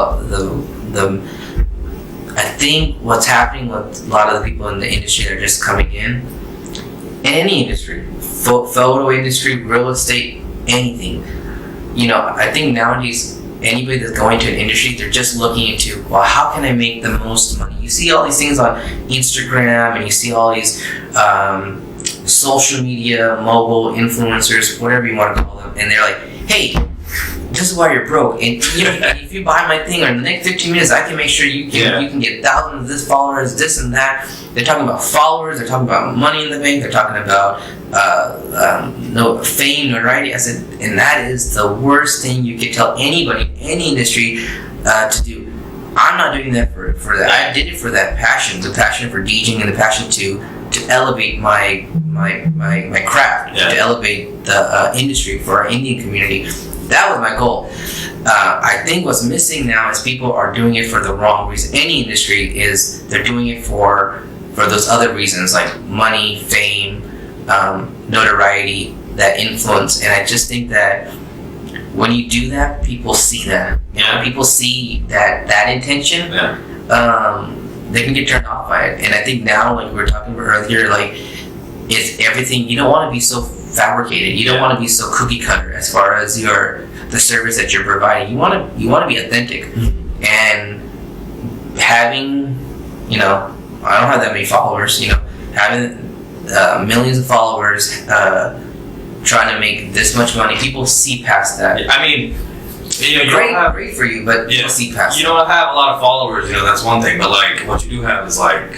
I think what's happening with a lot of the people in the industry that are just coming in any industry, photo industry, real estate, anything. I think nowadays anybody that's going to an industry, they're just looking into, well, how can I make the most money? You see all these things on Instagram, and you see all these social media, mobile influencers, whatever you want to call them, and they're like, hey, this is why you're broke, and if you buy my thing, or in the next 15 minutes, I can make sure you can get thousands of this followers, this and that. They're talking about followers, they're talking about money in the bank, they're talking about fame, notoriety. I said, and that is the worst thing you could tell anybody, any industry, to do. I'm not doing that for that. I did it for that passion, the passion for DJing, and the passion to elevate my craft, to elevate the industry for our Indian community. That was my goal. I think what's missing now is people are doing it for the wrong reason. Any industry they're doing it for those other reasons, like money, fame, notoriety, that influence. And I just think that when you do that, people see that. When people see that intention, they can get turned off by it. And I think now, like we were talking about earlier, like it's everything. You don't want to be so fabricated. You don't want to be so cookie cutter as far as the service that you're providing. You want to be authentic. And having, I don't have that many followers. Having millions of followers, trying to make this much money, people see past that. I mean, great for you, but people see past. You don't have a lot of followers. That's one thing. But like, what you do have is like,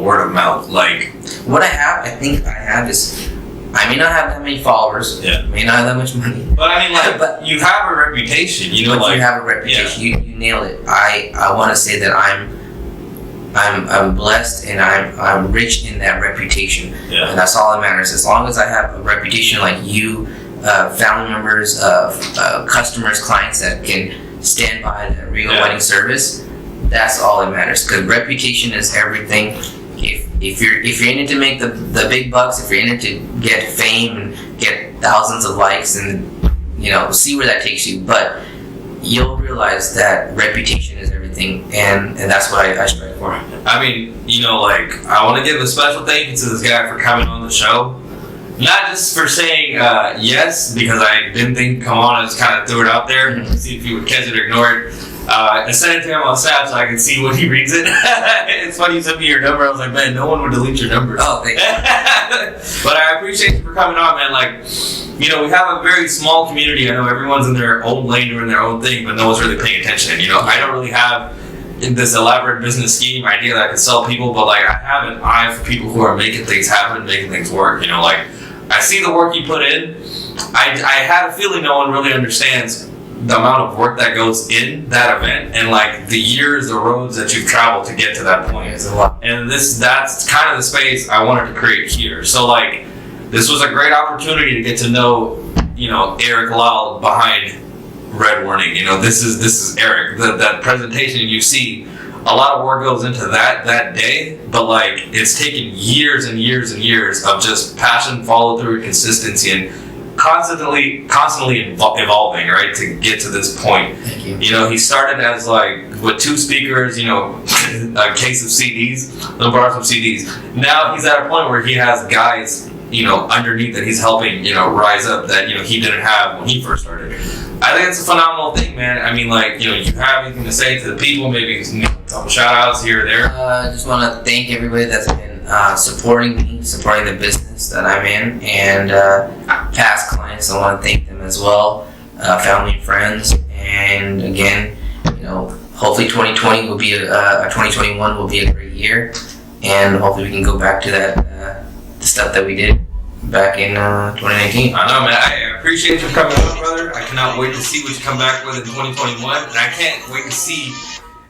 word of mouth. Like, what I think I have is, I may not have that many followers. Yeah. May not have that much money. But I mean, but you have a reputation. You have a reputation. Yeah. You nailed it. I want to say that I'm blessed, and I'm rich in that reputation. Yeah. And that's all that matters. As long as I have a reputation like you, family members, customers, clients that can stand by the Regal Wedding service, that's all that matters. Because reputation is everything. If you're in it to make the big bucks, if you're in it to get fame and get thousands of likes, and see where that takes you, but you'll realize that reputation is everything. everything, and that's what I strive for. I mean, you know, like, I want to give a special thank you to this guy for coming on the show. Not just for saying yes, because I didn't think come on, I just kind of threw it out there to see if he would catch it or ignore it. I sent it to him on Snap so I could see when he reads it. It's funny you sent me your number. I was like, man, no one would delete your number. Oh, thank you. But I appreciate you for coming on, man. Like, you know, we have a very small community. I know everyone's in their own lane doing their own thing, but no one's really paying attention. You know, I don't really have this elaborate business scheme idea that I can sell people, but like I have an eye for people who are making things happen, making things work. You know, like I see the work you put in. I had a feeling no one really understands the amount of work that goes in that event and like the years, the roads that you've traveled to get to that point. It's a lot. And that's kind of the space I wanted to create here. So like this was a great opportunity to get to know, you know, Eric Lal behind RedWarning. You know, this is Eric. That presentation you see, a lot of work goes into that day, but like it's taken years and years and years of just passion, follow through, consistency, and constantly evolving, right, to get to this point. Thank you. You know, he started as like with 2 speakers, you know, a case of CDs, they'll borrow some CDs. Now he's at a point where he has guys, you know, underneath that he's helping, you know, rise up that, you know, he didn't have when he first started. I think it's a phenomenal thing, man. I mean, like, you know, you have anything to say to the people, maybe a couple shout outs here or there. I just want to thank everybody that's been supporting me, supporting the business that I'm in, and past clients. I want to thank them as well, family and friends. And again, you know, hopefully 2020 will be 2021 will be a great year, and hopefully we can go back to that the stuff that we did back in 2019. I know, man. I appreciate you coming on, brother. I cannot wait to see what you come back with in 2021, and I can't wait to see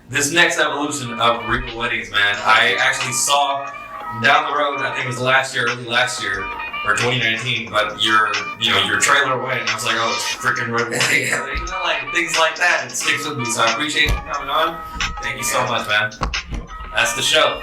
this next evolution of Regal Weddings, man. I actually saw down the road, I think it was early last year, or 2019, but your trailer went, and I was like, oh, it's freaking RedWarning. You know, like things like that, it sticks with me. So I appreciate you coming on. Thank you so much, man. That's the show.